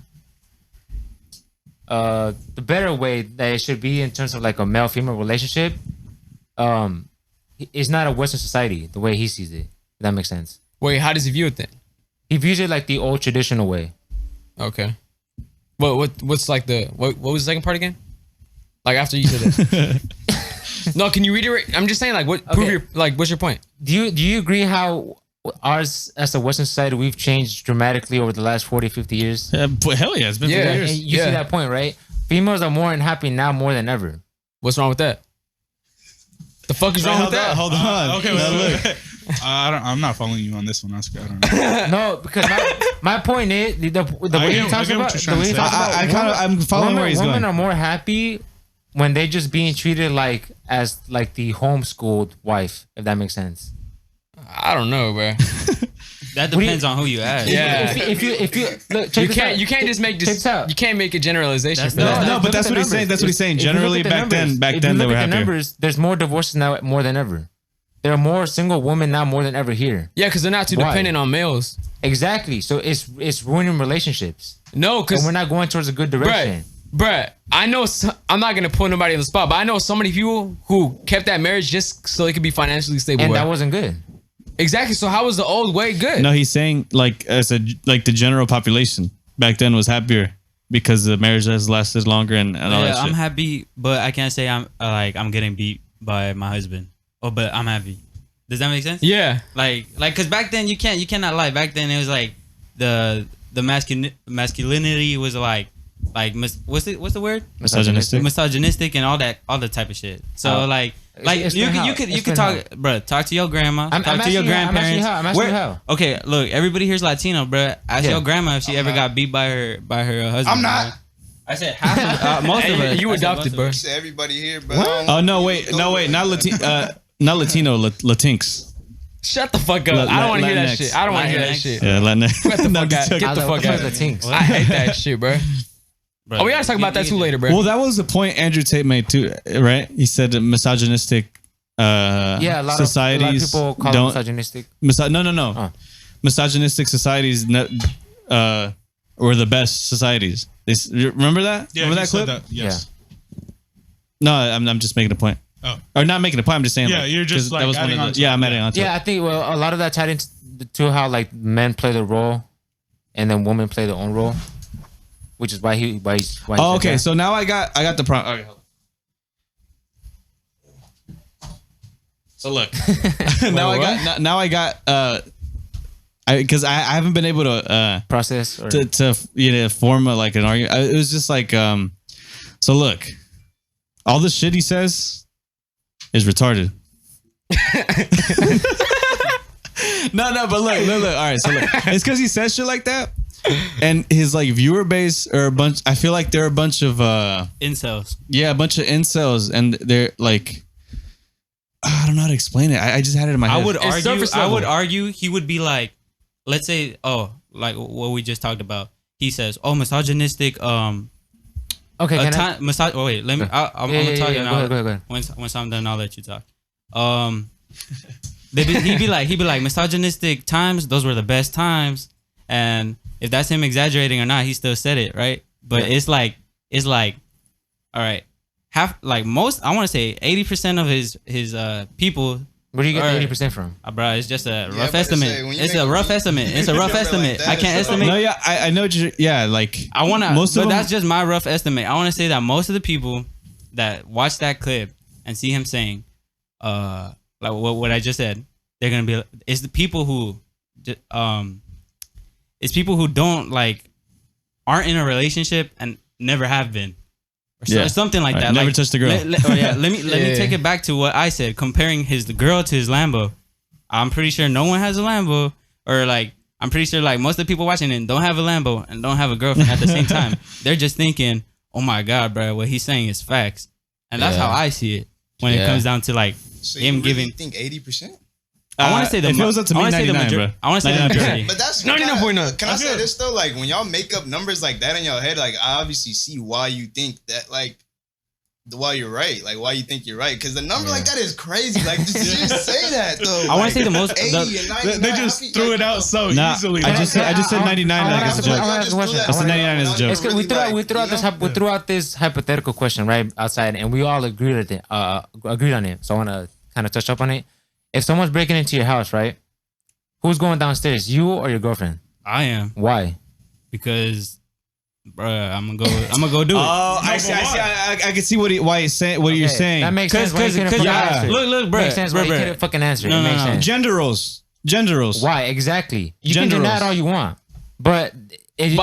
better way that it should be in terms of like a male-female relationship, is not a Western society the way he sees it. If that makes sense. Wait, how does he view it then? He views it like the old traditional way. Okay. What's like what was the second part again? Like after you said it. No, can you reiterate? I'm just saying like prove your what's your point? Do you agree how ours as a Western society we've changed dramatically over the last 40, 50 years? Hell yeah, it's been 50 And years. you see that point, right? Females are more unhappy now more than ever. What's wrong with that? The fuck is wrong with that? Hold on. Okay, wait. I'm not following you on this one, Oscar. I don't know. No, because my point is the way he talks about what you're trying to say. I'm following where he's women going. are more happy when they're just being treated like as like the homeschooled wife, if that makes sense. I don't know, bro. That depends on who you ask. Yeah. If you look, check this out. You can't just make this. Check this out. You can't make a generalization. That's for that. No, but Look that's at what the he's saying. numbers. That's what he's saying. If you Generally, look at back the then, numbers, they if you were look at the happier. numbers, there's more divorces now more than ever. There are more single women now more than ever here. Yeah, because they're not too Why? dependent on males. Exactly. So it's ruining relationships. No, And because we're not going towards a good direction. Bruh, I know. I'm not gonna put nobody in the spot, but I know so many people who kept that marriage just so they could be financially stable. And bruh. that wasn't good. Exactly. So how was the old way good? No, he's saying like the general population back then was happier because the marriage has lasted longer and all that Yeah, shit. I'm happy, but I can't say I'm getting beat by my husband. Oh, but I'm happy. Does that make sense? Yeah. Like, cause back then you cannot lie. Back then it was like the masculinity was like what's the word? Misogynistic. Misogynistic and all the type of shit. So How? like Explain how. you Explain could talk, bro. Talk to your grandma. I'm Talk to your asking you how. I'm asking you grandparents. how. I'm asking you how. Okay, look, everybody here's Latino, bro. Ask Yeah. your grandma if she ever got beat by her husband. I'm not. bro. I said half of, most of us. You I said adopted, most of bro. us. Say everybody here, bro. Oh no, wait, not Latino, Latinx. Shut the fuck up. I don't want to hear that Latinx. shit. I don't want to hear that Latinx. shit. Yeah, Latinx. Get the No, fuck just out. joking. Get the fuck out. The tinks. I hate that shit, bro. Bro, Oh, we gotta talk about that too later, bro. Well, that was the point Andrew Tate made too, right? He said that misogynistic Yeah, a lot societies of people call it don't misogynistic. no. Oh. Misogynistic societies were the best societies. Remember that? Yeah, Remember he that said clip? that. Yes. No, I'm just making a point. Oh. Or not making a point. I'm just saying. Yeah, like, you're just, 'cause like, that was one adding of on the, to yeah, it. I'm adding on to Yeah, it. I think a lot of that tied into how like men play the role, and then women play their own role, which is why he Oh, said okay. that. So now I got the prompt. Okay, hold on. So look, now I got because I haven't been able to process or to form like an argument. It was just like so look, all the shit he says is retarded. no, but look. All right, so look, it's because he says shit like that, and his like viewer base are a bunch. I feel like they're a bunch of incels. yeah, a bunch of incels, and they're like, I don't know how to explain it. I just had it in my head. I would argue he would be like, let's say, like what we just talked about. He says, misogynistic. okay, A can I? time, massage. Oh wait, let me. I'm Yeah, gonna talk yeah, now. go ahead. Once I'm done, I'll let you talk. He'd be like misogynistic times. Those were the best times, and if that's him exaggerating or not, he still said it, right? But it's like, all right, half like most. I want to say 80% of his people. Where do you get Or- the 80% from? Bro, it's just a rough but to estimate. say, when you It's make a a rough beat- estimate. It's a rough Like estimate. that, I can't it's so- estimate. No, yeah, I know. Like I want to, most of but them. that's just my rough estimate. I want to say that most of the people that watch that clip and see him saying, like what I just said, they're gonna be. It's the people who, it's people who don't aren't in a relationship and never have been, or something like that. Never touched a girl. Let me take it back to what I said, comparing the girl to his Lambo. I'm pretty sure no one has a Lambo, or I'm pretty sure most of the people watching it don't have a Lambo and don't have a girlfriend at the same time. They're just thinking, oh my God, bro, what he's saying is facts. And that's how I see it when it comes down to So him you really giving. think 80%? I want to say the. if it was up to me, I want to say the 99, majority. bro. I want to say the 99%. majority. But that's 99.9. Can I say this though? Like when y'all make up numbers like that in your head, I obviously see why you think that, why you're right, why you think you're right. Because the number like that is crazy. Just say that though. I want to say the most. 80 and 99. They just threw it out so Nah, easily. I just said 99 I wanna as a ask joke. I wanna ask a question. I said 99 as a joke. It's 'cause we threw out this hypothetical question right outside, and we all agreed on it. Agreed on it. So I want to kind of touch up on it. If someone's breaking into your house, right? Who's going downstairs, you or your girlfriend? I am, Why? because, bruh, I'm gonna go do it. Oh, I see. I can see why he's saying what you're saying. That makes sense. Why you couldn't fucking answer it? Look, bro. Makes sense. Why you bruh. couldn't fucking answer it? No, It no, makes no. sense. Gender roles. Why exactly? You Gender can deny roles. it all you want, but you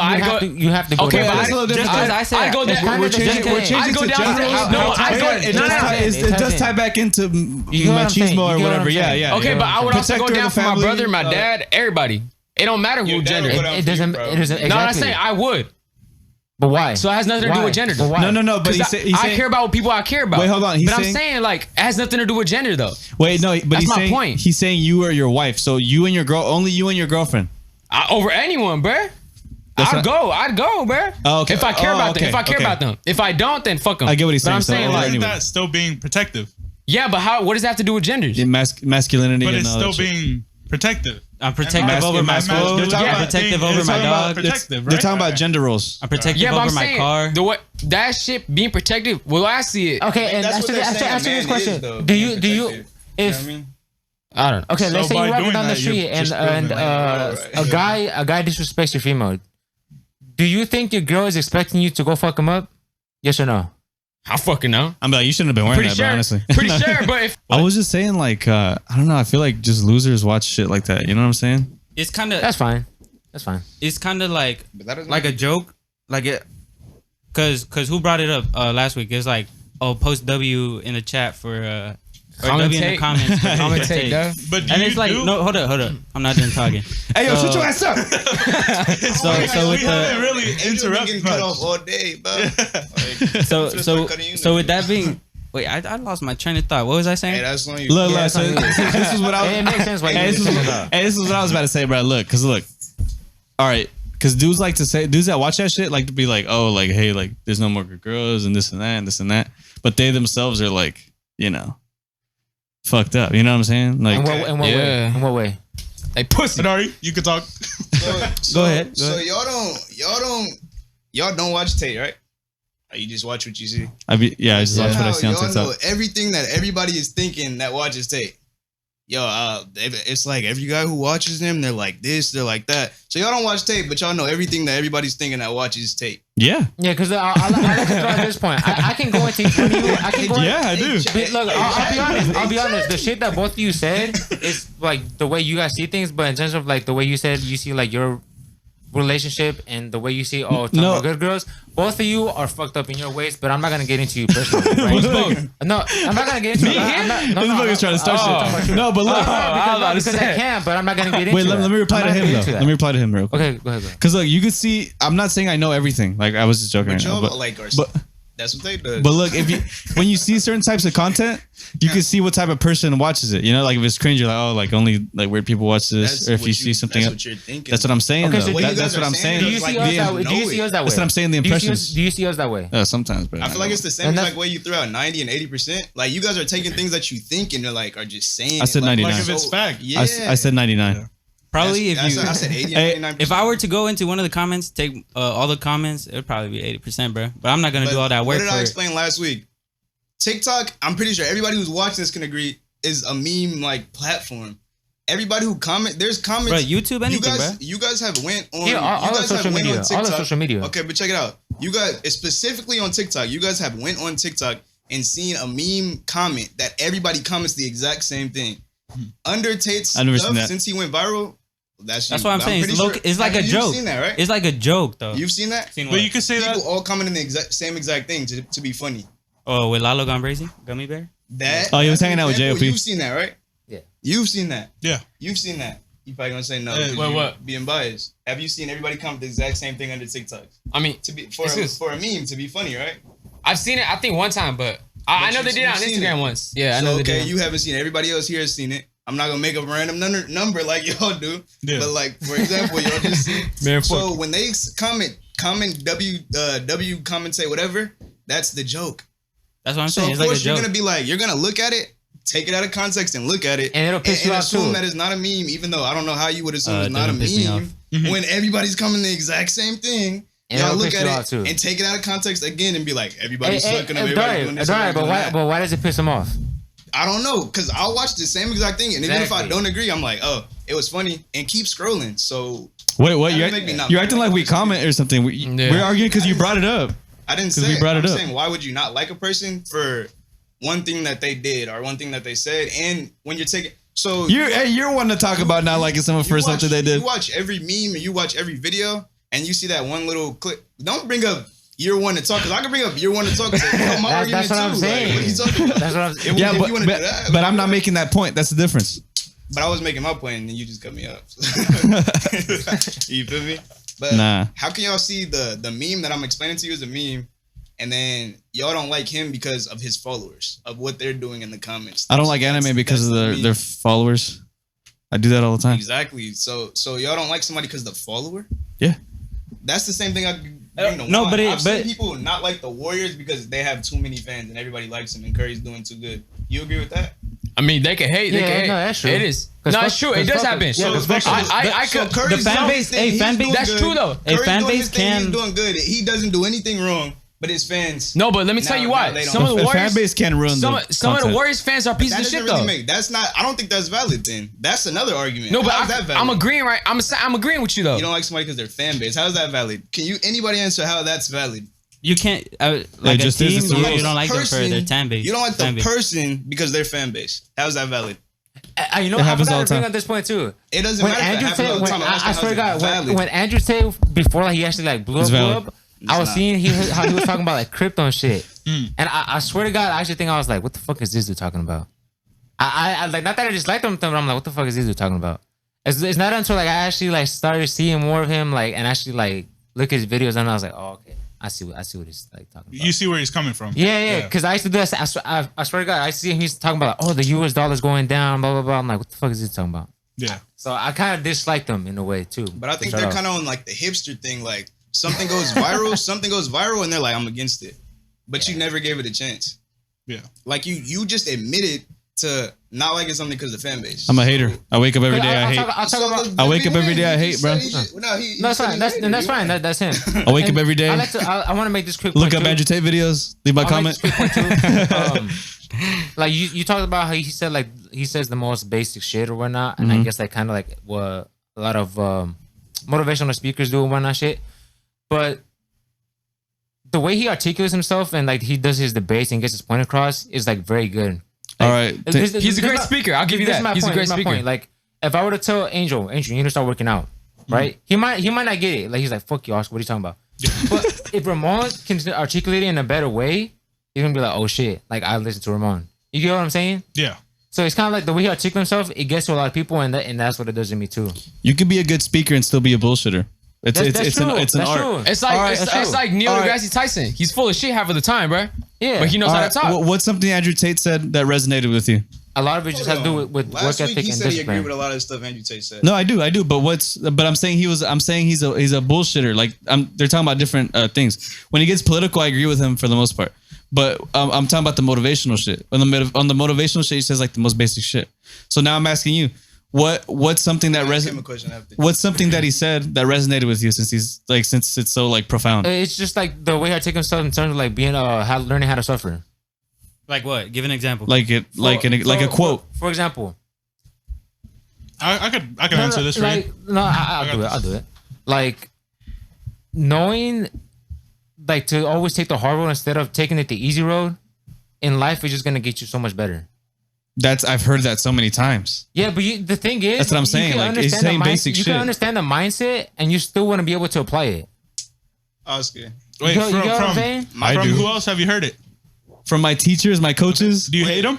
have to go. Okay, there. but That's a little Just different. because I said I go It's down. kind We're of the changing. same We're thing. changing I go to down gender to- roles. no, It I go- it no, does no, tie- it it ties does in. tie back into You know what I'm saying? machismo or You know what whatever. I'm saying? Yeah. Okay, but I would also Protector go of down the for my family. brother, my dad, everybody. It don't matter who Your dad gender. will go down It for you, doesn't. bro. It doesn't. No, I'm Exactly. saying I would. But why? So it has nothing to do with gender. But why? No. But he's I care about what people I care about. Wait, hold on. I'm saying like it has nothing to do with gender though. Wait, no. But That's he's my saying point. he's saying you or your wife. So you and your girl, only you and your girlfriend. Over anyone, bruh. I'd go, bruh. Oh, okay. If I care about them. If I care about them. If I don't, then fuck them. I get what he's saying. But I'm saying like, Isn't that still being protective? yeah, but what does that have to do with genders? Masculinity, But and it's all that still shit. being protective. I'm protective over my school. They're talking I'm about protective being- over they're my talking about dog. protective, They're right? talking about gender roles. I'm protective Yeah, but over I'm my saying car. that shit being protective. Well, I see it. Okay, Like, and that's answer what they're saying answer a this man question. is, though, Do being you protective. if You know what I mean? I don't know. okay, let's So say by you're walking doing down the that, you're street and just proving that. a guy disrespects your female. Do you think your girl is expecting you to go fuck him up? Yes or no? I fucking know. I'm like, you shouldn't have been wearing Pretty that, sure. bro, honestly. Pretty sure, but if I was just saying, like, I don't know. I feel like just losers watch shit like that. You know what I'm saying? It's kind of That's fine. That's fine. it's kind of like But that doesn't a joke, like it, cause who brought it up last week? It's like, oh, post W in the chat for or W in the Commentate. comments. for Commentate, Tate. duh. But do And you it's like, do? no, hold up. I'm not done talking. Hey, yo, So- shut your ass up. So with we haven't the really Angel been interrupted getting cut off much. all day, bro. Like, so with that being, wait, I lost my train of thought. What was I saying? hey, that's on you. Look, Yeah, so this is what I was. It makes sense why you Hey, this did is, that. hey, this is what I was about to say, bro. Look, all right, because dudes like to say, dudes that watch that shit like to be like, oh, like, hey, like, there's no more good girls and this and that and this and that, but they themselves are like, you know, fucked up. You know what I'm saying? Like, In what way? Yeah. In what way? they pussy. Sorry, you could talk. So, ahead, So y'all don't watch Tate, right? Or you just watch what you see. I just watch what I see on Y'all know TikTok. everything that everybody is thinking that watches Tate. Yo, it's like every guy who watches them, they're like this, they're like that. So y'all don't watch Tate, but y'all know everything that everybody's thinking that watches Tate. Yeah, Yeah, because I like to throw at this point. I can go into each one of you. I can go. yeah, I do. But look, I'll be honest. I'll be honest. The shit that both of you said is like the way you guys see things, but in terms of like the way you said you see like your relationship and the way you see talking No. about good girls, both of you are fucked up in your ways. But I'm not gonna get into you personally. Right? No, I'm not gonna get into Me it. here? No, This fucker's trying to start shit. No, but look. because I can, but I'm not gonna get into Wait, that. let me reply I'm to not him gonna get though. into that. Let me reply to him real quick. Okay, go ahead. Because look, you could see. I'm not saying I know everything. Like I was just joking. But Right now, y'all but, like are but that's what they do. but look, when you see certain types of content, you can see what type of person watches it. You know, like if it's cringe, you're like, oh, like only like weird people watch this. That's Or if what you see something, that's else, what you're thinking. that's what I'm saying. Okay, though. so do you That's guys what are I'm saying saying. Do you Like, see us they that way? know Do you see it. us that way? That's what I'm saying. The Do you see impressions. us- Do you see us that way? Sometimes, bro. I feel like it's the same And exact way you throw out 90 and 80%. Like you guys are taking things that you think and they're like are just saying. I said it, like, 99. Like if it's fact. Yeah. I said 99. Probably That's- if you I said 80 Hey, and 99%. if I were to go into one of the comments, take all the comments, it would probably be 80%, bro. But I'm not gonna But do all that work What did for I it. explain last week? TikTok, I'm pretty sure everybody who's watching this can agree, is a meme like platform. Everybody who there's comments. Bro, YouTube anything, you guys have went on. Yeah, all you of guys social have went media. on All TikTok. of social media. Okay, but check it out. You guys, specifically on TikTok, you guys have went on TikTok and seen a meme comment that everybody comments the exact same thing. Under Tate's I've never seen stuff, that. since he went viral, that's That's what I'm saying. pretty It's like a You've joke. seen that, right? It's like a joke, though. You've seen that? Seen But what? you could say that. People all commenting the same exact thing to be funny. Oh, with Lalo gone crazy? Gummy bear? That. Oh, he was that's an hanging out with example. JLP. You've seen that, right? Yeah. You've seen that. Yeah. You've seen that. You probably gonna say no. Hey, 'cause wait, you what? Being biased. Have you seen everybody comment the exact same thing under TikTok? I mean, To be Excuse- for a meme to be funny, right? I've seen it. I think one time, but I know they did it on you've seen Instagram it. once. Yeah, I So know they okay, did. you haven't seen it. Everybody else here has seen it. I'm not gonna make up a random number like y'all do. Yeah. But like for example, y'all just see. Man, So when they comment W commentate whatever, that's the joke. That's what I'm So saying. of It's like a course you're joke. gonna be like, you're gonna look at it, take it out of context and look at it, And it'll piss you off, assume too. that it's not a meme, even though I don't know how you would assume It it's not a doesn't piss me meme when everybody's coming the exact same thing. And Y'all it'll look piss at you it off, too. and take it out of context again and be like, everybody's sucking up, everybody's doing this, but everybody's doing that. why does it piss him off? I don't know, because I'll watch the same exact thing, and even if I Exactly. don't agree, I'm like, oh, it was funny, and keep scrolling. So Wait, what? That make me not You're acting like we comment or something. We're arguing because you brought it up. I didn't 'Cause say we brought I'm it up. saying, why would you not like a person for one thing that they did or one thing that they said, and when you're taking so You're one to talk about not liking someone for something they did. You watch every meme and you watch every video, and you see that one little clip. Don't bring up year one to talk, because I can bring up year one to talk. My argument That's what I'm too. saying. Like, what are you talking about? That's what I'm saying. Yeah, if but you wanna do that, but I'm not making that point. That's the difference. But I was making my point, and then you just cut me up. You feel me? But Nah. how can y'all see the meme that I'm explaining to you is a meme, and then y'all don't like him because of his followers, of what they're doing in the comments? I don't like anime because of their followers. I do that all the time. Exactly. So y'all don't like somebody because of the follower? Yeah. That's the same thing. No, but I've seen people not like the Warriors because they have too many fans and everybody likes them and Curry's doing too good. You agree with that? I mean, they can hate. They can hate. No, that's true. It is. No, it's true. It does happen. I could. The fan base. Hey, fan base. That's true though. A fan base He's doing good. He doesn't do anything wrong, but his fans. No, but let me tell you why. Some of the A fan Warriors. base can ruin Some of the Warriors fans are pieces of shit though. That's not. I don't think that's valid. Then that's another argument. No, but How's that valid? I'm agreeing. Right. I'm agreeing with you though. You don't like somebody because they're fan base. How's that valid? Can you anybody answer how that's valid? You can't like just a is. team. It's the You rules. don't like them for their fan base. You don't like the fan base. person because they're fan base. How's that valid? You know, It I happens all forgot the to bring time. up this point too. It doesn't When matter. if Andrew it happens all the Tate, time. I swear to God, Valid. when Andrew Tate before like he actually like blew It's valid. up, I was not. seeing how he was talking about like crypto and shit, and I swear to God, I actually think I was like, what the fuck is this dude talking about? I like not that I just liked him, but I'm like, what the fuck is this dude talking about? It's not until like I actually like started seeing more of him like and actually like look at his videos and I was like, oh okay, I see what he's like talking about. You see where he's coming from. Yeah. Because I used to do that. I swear to God, I see him. He's talking about, oh, the U.S. dollar's going down, blah blah blah. I'm like, what the fuck is he talking about? Yeah. So I kind of disliked them in a way too. But I think they're kind of on like the hipster thing. Like something goes viral, and they're like, I'm against it. But you never gave it a chance. Yeah. Like you just admitted to not liking something because of the fan base. I'm a hater. I wake up every day. I hate. I'll talk about. I wake up every day. I hate, bro. No, it's fine. That's fine. That's him. I wake up every day. I want to make this quick. Look point up too. Andrew Tate videos. Leave my I'll comment. make this quick point too. Like you talked about how he said like he says the most basic shit or whatnot, and I guess like kind of like what a lot of motivational speakers do and whatnot shit. But the way he articulates himself and like he does his debates and gets his point across is like very good. Like, All right. He's a great speaker. I'll give you that. He's a great speaker. Like if I were to tell Angel, you need to start working out, right? He might not get it. Like he's like, fuck you, Oscar. What are you talking about? But if Ramon can articulate it in a better way, he's gonna be like, oh shit, like I listen to Ramon. You get what I'm saying? Yeah. So it's kind of like the way he articulates himself. It gets to a lot of people, and that's what it does to me too. You could be a good speaker and still be a bullshitter. It's an art. It's like Neil deGrasse Tyson. He's full of shit half of the time, bro. Yeah, but he knows how to talk. What's something Andrew Tate said that resonated with you? A lot of it just has to do with Last work week ethic he and said he agreed discipline. with a lot of the stuff Andrew Tate said. No, I do. But I'm saying he's a bullshitter. Like they're talking about different things. When he gets political, I agree with him for the most part. But I'm talking about the motivational shit. On the motivational shit, he says like the most basic shit. So now I'm asking you, what's something that what's something that he said that resonated with you since it's so like profound? It's just like the way I take himself in terms of like being learning how to suffer. Like what? Give an example. Like a quote. For example. I could answer this for you. I'll do it. Like knowing like to always take the hard road instead of taking it the easy road in life is just gonna get you so much better. I've heard that so many times. Yeah, but the thing is, that's what I'm saying. Like it's saying basic shit. You can understand the mindset, and you still want to be able to apply it. Oscar. Wait, you get what I'm saying? From who else have you heard it? From my teachers, my coaches. Do you hate them?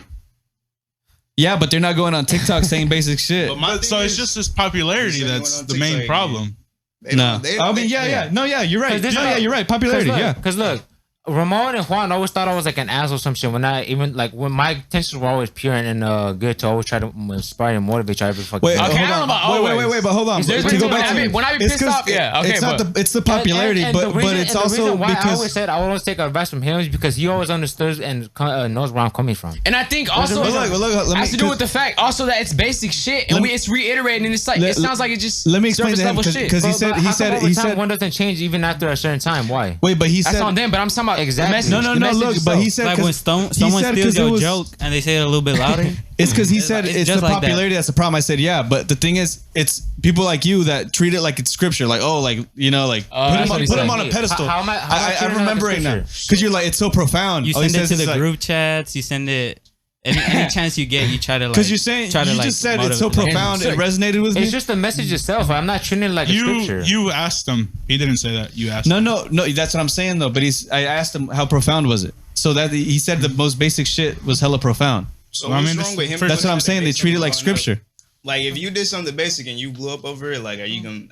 Yeah, but they're not going on TikTok saying basic shit. So it's just this popularity that's the main problem. No, I mean, yeah. No, yeah, you're right. You're right. Popularity, yeah. Because look, Ramon and Juan always thought I was like an ass or some shit. When my intentions were always pure and good to always try to inspire and motivate you every fucking Wait, day. Okay, I don't know about wait, but hold on. When I be pissed off, yeah, okay, it's the popularity, but it's also why I because always said I always take advice from him is because he always understood and knows where I'm coming from. And I think also it has to do with the fact also that it's basic shit and it's reiterating and it's like it sounds like it just let me explain to him because he said one doesn't change even after a certain time. Why? Wait, but he said that's on them. But I'm talking about exactly. No. Look, but he said like when someone steals your joke and they say it a little bit louder. It's because he said it's the popularity that's the problem. I said yeah, but the thing is, it's people like you that treat it like it's scripture, like put him on a pedestal. How am I remembering now because you're like it's so profound. You send it to the group chats. You send it. Any chance you get, you try to like. Because you're saying you just said it's so profound. It resonated with me. It's just the message itself. I'm not treating it like a scripture. You asked him. He didn't say that. You asked. No. That's what I'm saying though. But I asked him how profound was it. So that he said the most basic shit was hella profound. So what's wrong with him? That's what I'm saying. They treat it like scripture. Like if you did something basic and you blew up over it, like are you gonna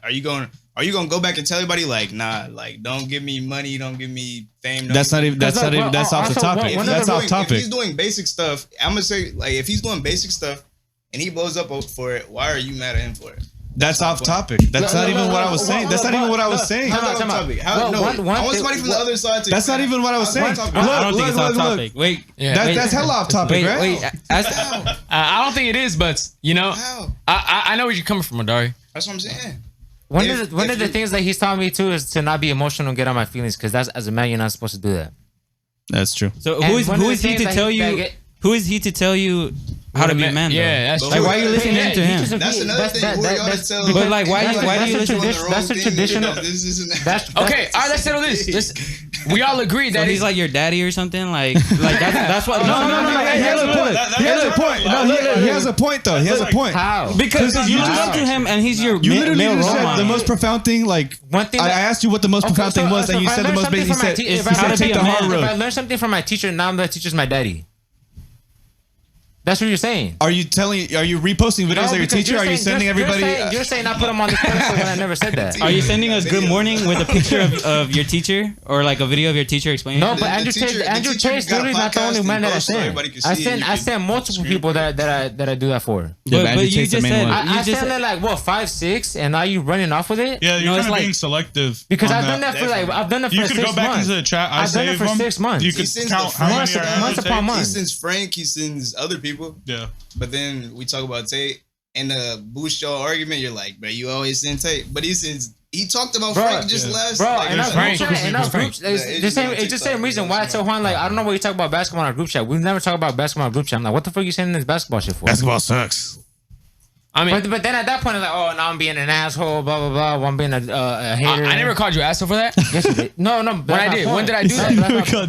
go back and tell everybody like nah, like don't give me money, don't give me fame. That's not even that's off the topic. That's off topic. If he's doing basic stuff, I'm gonna say like if he's doing basic stuff and he blows up for it, why are you mad at him for it? That's off topic. That's not even what I was saying. That's not even what I was saying. How's that off topic? I want somebody from the other side to. That's not even what I was saying. I don't think it's off topic. Wait, that's hella off topic, right? Wait, I don't think it is, but you know, I know where you're coming from, Adari. That's what I'm saying. One of the things that he's telling me too is to not be emotional and get on my feelings, because that's, as a man, you're not supposed to do that. That's true. So who is he to tell you? Who is he to tell you how to be a man? Yeah, that's like, true. why are you listening to him? That's another thing. But like, why do you listen? That's a traditional. Okay, all right, let's settle this. We all agree that he's like your daddy or something. Like that's what. No. He has a point. He has a point. No, he has a point though. He has a point. How? Because you just look to him and he's your male role model. The most profound thing, like one thing. I asked you what the most profound thing was, and you said the most basic. He said take the hard road. If I learn something from my teacher, now that teacher's my daddy. That's what you're saying. Are you reposting videos of your teacher? Are you sending everybody? You're saying I put them on the pedestal when I never said that. Are you sending us good morning with a picture of your teacher or like a video of your teacher explaining? No, but Andrew Tate literally not the only man that I send. I send multiple people that I do that for. But you just said I send it like what 5, 6, and now you running off with it. Yeah, you're kind of being selective. Because I've done that for 6 months. You could go back into the chat. I've done it for 6 months. You could count how many months upon months. He sends Frank. He sends other people. Yeah. But then we talk about Tate and the boost y'all argument. You're like, bro, you always send Tate. But he talked about Frank just last. Bro, like, and our group chat, it's the same reason why I tell Juan, like, I don't know what you talk about basketball in our group chat. We never talk about basketball in our group chat. I'm like, what the fuck are you saying this basketball shit for? Basketball sucks. I mean, but then at that point, it's like, oh, now I'm being an asshole, blah blah blah. Well, I'm being a hater. I never called you asshole for that. Yes, you did. No. When I did. When did I do that?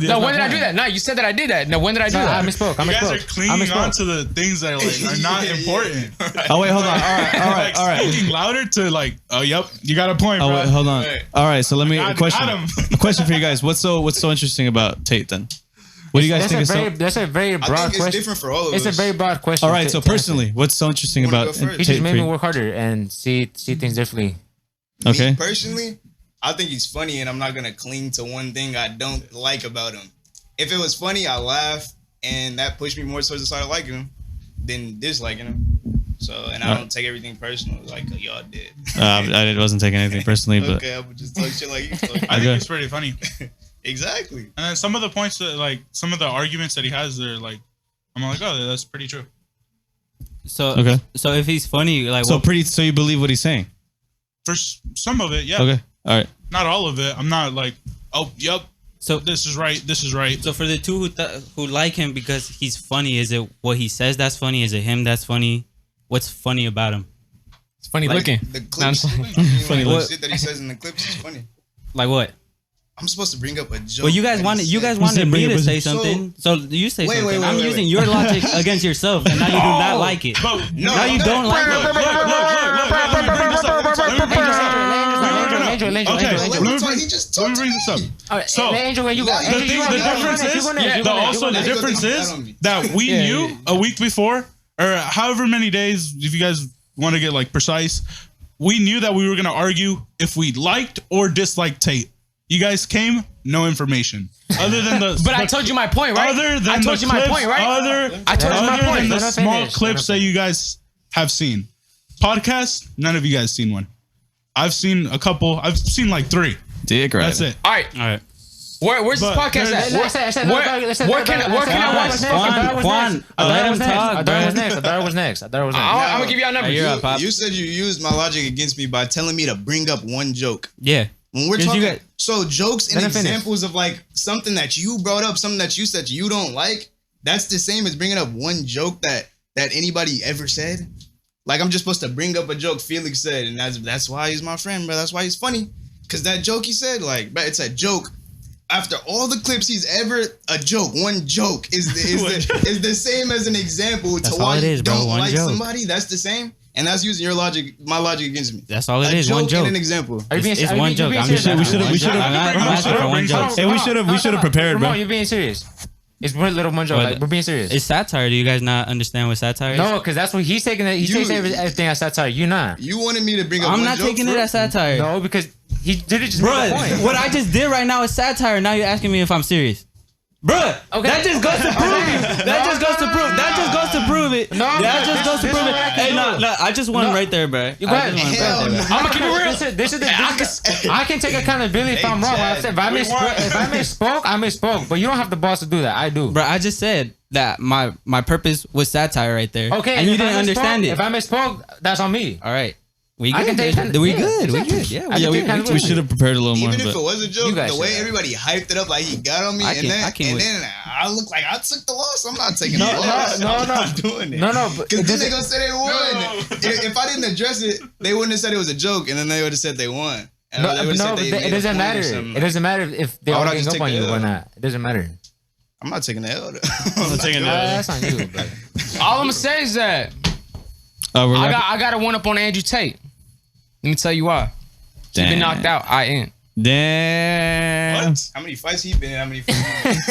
No, when did I do that? No, you said that I did that. No, when did I do that? I misspoke. You guys are clinging on to the things that are not important. Oh wait, hold on. All right. Speaking louder to like, oh yep, you got a point, bro. Oh wait, hold on. All right, so let me a question for you guys. What's so interesting about Tate then? What do you guys think is so? That's a very broad question. It's different for all of us. It's a very broad question. All right, so personally, what's so interesting about Tate? He just made me work harder and see things differently. Okay. Me personally, I think he's funny, and I'm not gonna cling to one thing I don't like about him. If it was funny, I laugh, and that pushed me more towards the side of liking him than disliking him. So, and I don't take everything personal like y'all did. I wasn't taking anything personally, but okay, I would just talk shit like you. I think it's pretty funny. Exactly. And then some of the points that, like, some of the arguments that he has, they're like, I'm like, oh, that's pretty true. So okay. So if he's funny, like, so you believe what he's saying? For some of it, yeah. Okay. All right. Not all of it. I'm not like, oh, yep. So this is right. This is right. So for the two who like him because he's funny, is it what he says that's funny? Is it him that's funny? What's funny about him? It's funny looking. The clips, funny shit that he says in the clips is funny. Like what? I'm supposed to bring up a joke. Well, you guys wanted me to say something, so you say something. Wait, I'm using your logic against yourself, and now you do not like it. Now you don't like it. Let me bring this up. So the difference is that we knew a week before, or however many days, if you guys want to get like precise, we knew that we were going to argue if we liked or disliked Tate. You guys came, no information. Other than the But I told you my point, right? I told you my point, right? I told you my point. Than the small clips that you guys have seen. Podcasts, none of you guys seen one. I've seen a couple. I've seen like 3. That's it. All right. Where's this podcast at? Where can I watch this? Juan, let him talk. I thought it was next. I'm gonna give you a number. You said you used my logic against me by telling me to bring up one joke. Yeah. When we're talking, so jokes and examples of like something that you brought up, something that you said you don't like, that's the same as bringing up one joke that anybody ever said. Like I'm just supposed to bring up a joke Felix said, and that's why he's my friend, bro. That's why he's funny, because that joke he said, like, but it's a joke. After all the clips he's ever one joke is the same as an example to why you don't like somebody. That's the same. And that's using my logic against me. That's all it is. One joke. And an example. It's one joke. We should have prepared, bro. You're being serious. It's a little munjo. Like, we're being serious. It's satire. Do you guys not understand what satire is? No, because that's what he's taking it. He's taking everything as satire. You're not. You wanted me to bring up I'm one not joke taking it as satire. No, because he did it just Bro, make a point. what I just did right now is satire. Now you're asking me if I'm serious. Bruh, Okay. that just goes to prove it. That just goes to prove. That just goes to prove it. No, that just goes to this prove is it. what I can Hey, do. no, I just won right there, bro. You go ahead. I'm gonna keep it real. This is I can take accountability if I'm wrong. If I misspoke, I misspoke. But you don't have the balls to do that. I do. Bro, I just said that my purpose was satire right there. Okay, and you if I didn't understand misspoke- it. If I misspoke, that's on me. All right, we I good. can take We yeah, good. We exactly. good. Yeah, I Yeah, can take we should have prepared a little more. Even if but- it was a joke, You guys the way should have. everybody hyped it up like he got on me, I and can't then wait. I look like I took the loss. I'm not taking No, the loss. no, I'm no. not doing it. No, but Because then this they is- gonna say they won. If I didn't address it, they wouldn't have said it was a joke, and then they would have said they won. And they would've said but they made it a doesn't point or matter. something. It doesn't matter if they Why would all I gang just up on take you the or L? not. It doesn't matter. I'm not taking the L. I'm taking That's on you, bro. All I'm gonna say is that we're I got a one up on Andrew Tate. Let me tell you why. He's been knocked out. I ain't. Damn. What? How many fights he been in? How many fights?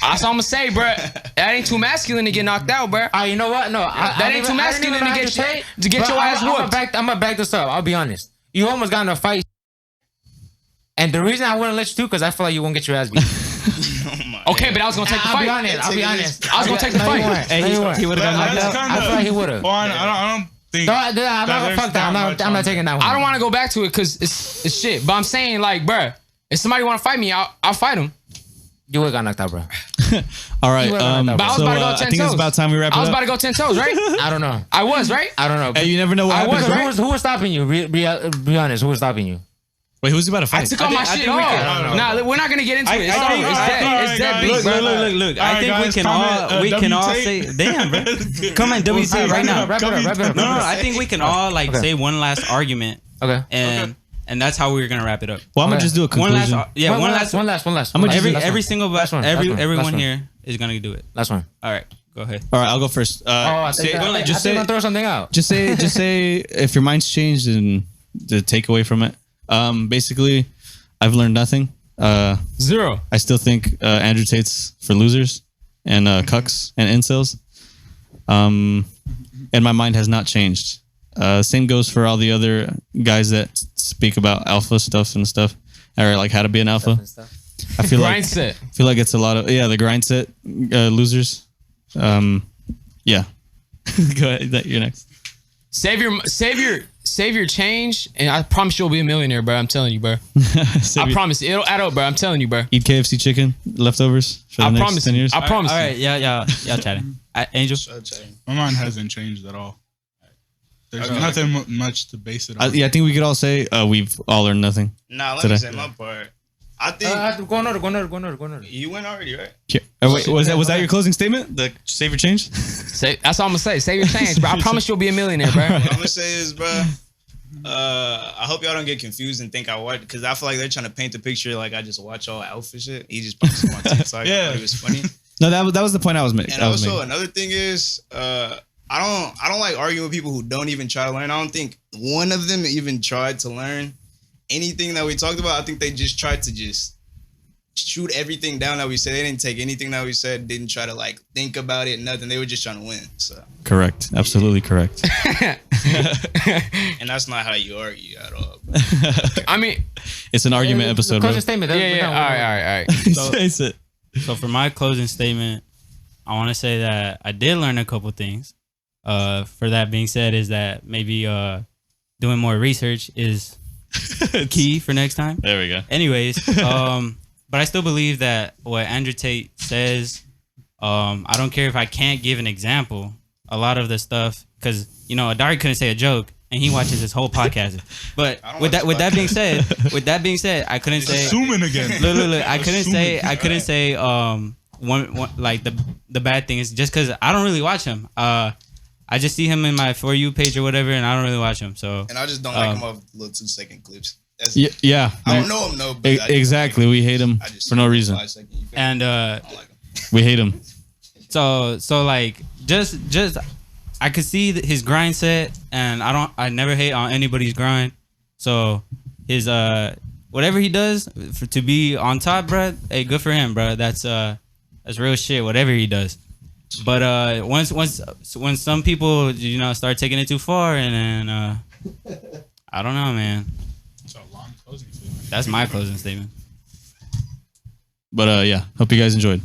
That's all I'm gonna say, bro. That ain't too masculine to get knocked out, bro. You know what? No, That ain't too masculine to get your ass whooped. I'm gonna back this up. I'll be honest. You almost got in a fight, and the reason I wouldn't let you do because I feel like you won't get your ass beat. Okay, but I was gonna take the I'll be fight. honest. I'll be honest. I was gonna take the fight. Hey, he would have got knocked out. I feel like he would have. I don't think. I'm not. Fuck that. I'm not taking that one. I don't want to go back to it because it's shit. But I'm saying, like, bro, if somebody want to fight me, I'll fight him. You would got knocked out, bro. All right. You would've got knocked out, But I was So about to go I 10 think it's toes. about time we wrap it I was up. about to go 10 toes, right? I don't know. I was, right? I don't know. Hey, you never know what I happens, was, right? Who was stopping you? Be honest. Who was stopping you? Wait, who's he about to I fight? took all my shit off. Nah, we're not gonna get into it. It's I think- over. It's dead. It's dead beat, bro. Look. I Alright, think guys, we can all W say, Tate. damn, bro. Come on, W Tate right now. Wrap it up. No, I think we can all like say one last argument, Okay. and that's how we're gonna wrap it up. Well, I'm gonna Okay. just do a One conclusion. last, One last. I'm gonna Last every one. single Last one. everyone here is gonna do it. Last one. All right, go ahead. All right, I'll go first. I say, think just I'm say, gonna throw something out. just say if your mind's changed and the takeaway from it. Basically, I've learned nothing. Zero. I still think Andrew Tate's for losers and cucks and incels. And my mind has not changed. Same goes for all the other guys that speak about alpha stuff and stuff, or like how to be an alpha. I feel Grind like set. I feel like it's a lot of the grind set losers. Yeah. Go ahead. You're next. Save your change, and I promise you'll be a millionaire, bro. I'm telling you, bro. I promise it'll add up, bro. I'm telling you, bro. Eat KFC chicken leftovers for the I next promise 10 you. years. I promise All you. right, y'all chatting. Angel. My mind hasn't changed at all. There's nothing much to base it on. I think we could all say we've all learned nothing. Nah, let Today. me say my part. I think Go in order. you went already, right? Wait, was that your closing statement? The save your change? That's all I'm gonna say. Save your change, bro. I promise you'll be a millionaire, bro. What I'm gonna say is, bro. I hope y'all don't get confused and think I watch because I feel like they're trying to paint the picture like I just watch all alpha shit. He just posted on TikTok. Yeah. It was funny. No, that was the point I was making. And also another thing is, I don't like arguing with people who don't even try to learn. I don't think one of them even tried to learn anything that we talked about. I think they just tried to just shoot everything down that we said. They didn't take anything that we said. Didn't try to like think about it. Nothing. They were just trying to win. So, Correct. Absolutely correct. and that's not how you argue at all. I mean, It's an argument episode, bro. Closing statement. yeah. All right. Say it. So for my closing statement, I want to say that I did learn a couple things. For that being said, is that maybe doing more research is key for next time. There we go. Anyways, but I still believe that what Andrew Tate says, I don't care if I can't give an example. A lot of the stuff, because Adari couldn't say a joke, and he watches this whole podcast. But with that being said, I couldn't say. Assuming again. Look. I couldn't say one like the bad thing is just because I don't really watch him. I just see him in my For You page or whatever, and I don't really watch him. So And I just don't like him off little 2-second clips. That's, Yeah. I don't know him, no. But I just Exactly. We hate him I just for no reason. 5 seconds, you feel me? and I don't like him. We hate him. So like just I could see his grind set, and I never hate on anybody's grind. So his whatever he does to be on top, bro. Hey, good for him, bro. That's That's real shit. Whatever he does. But when some people start taking it too far, and then I don't know, man. It's a long closing statement. That's my closing statement. But yeah, hope you guys enjoyed.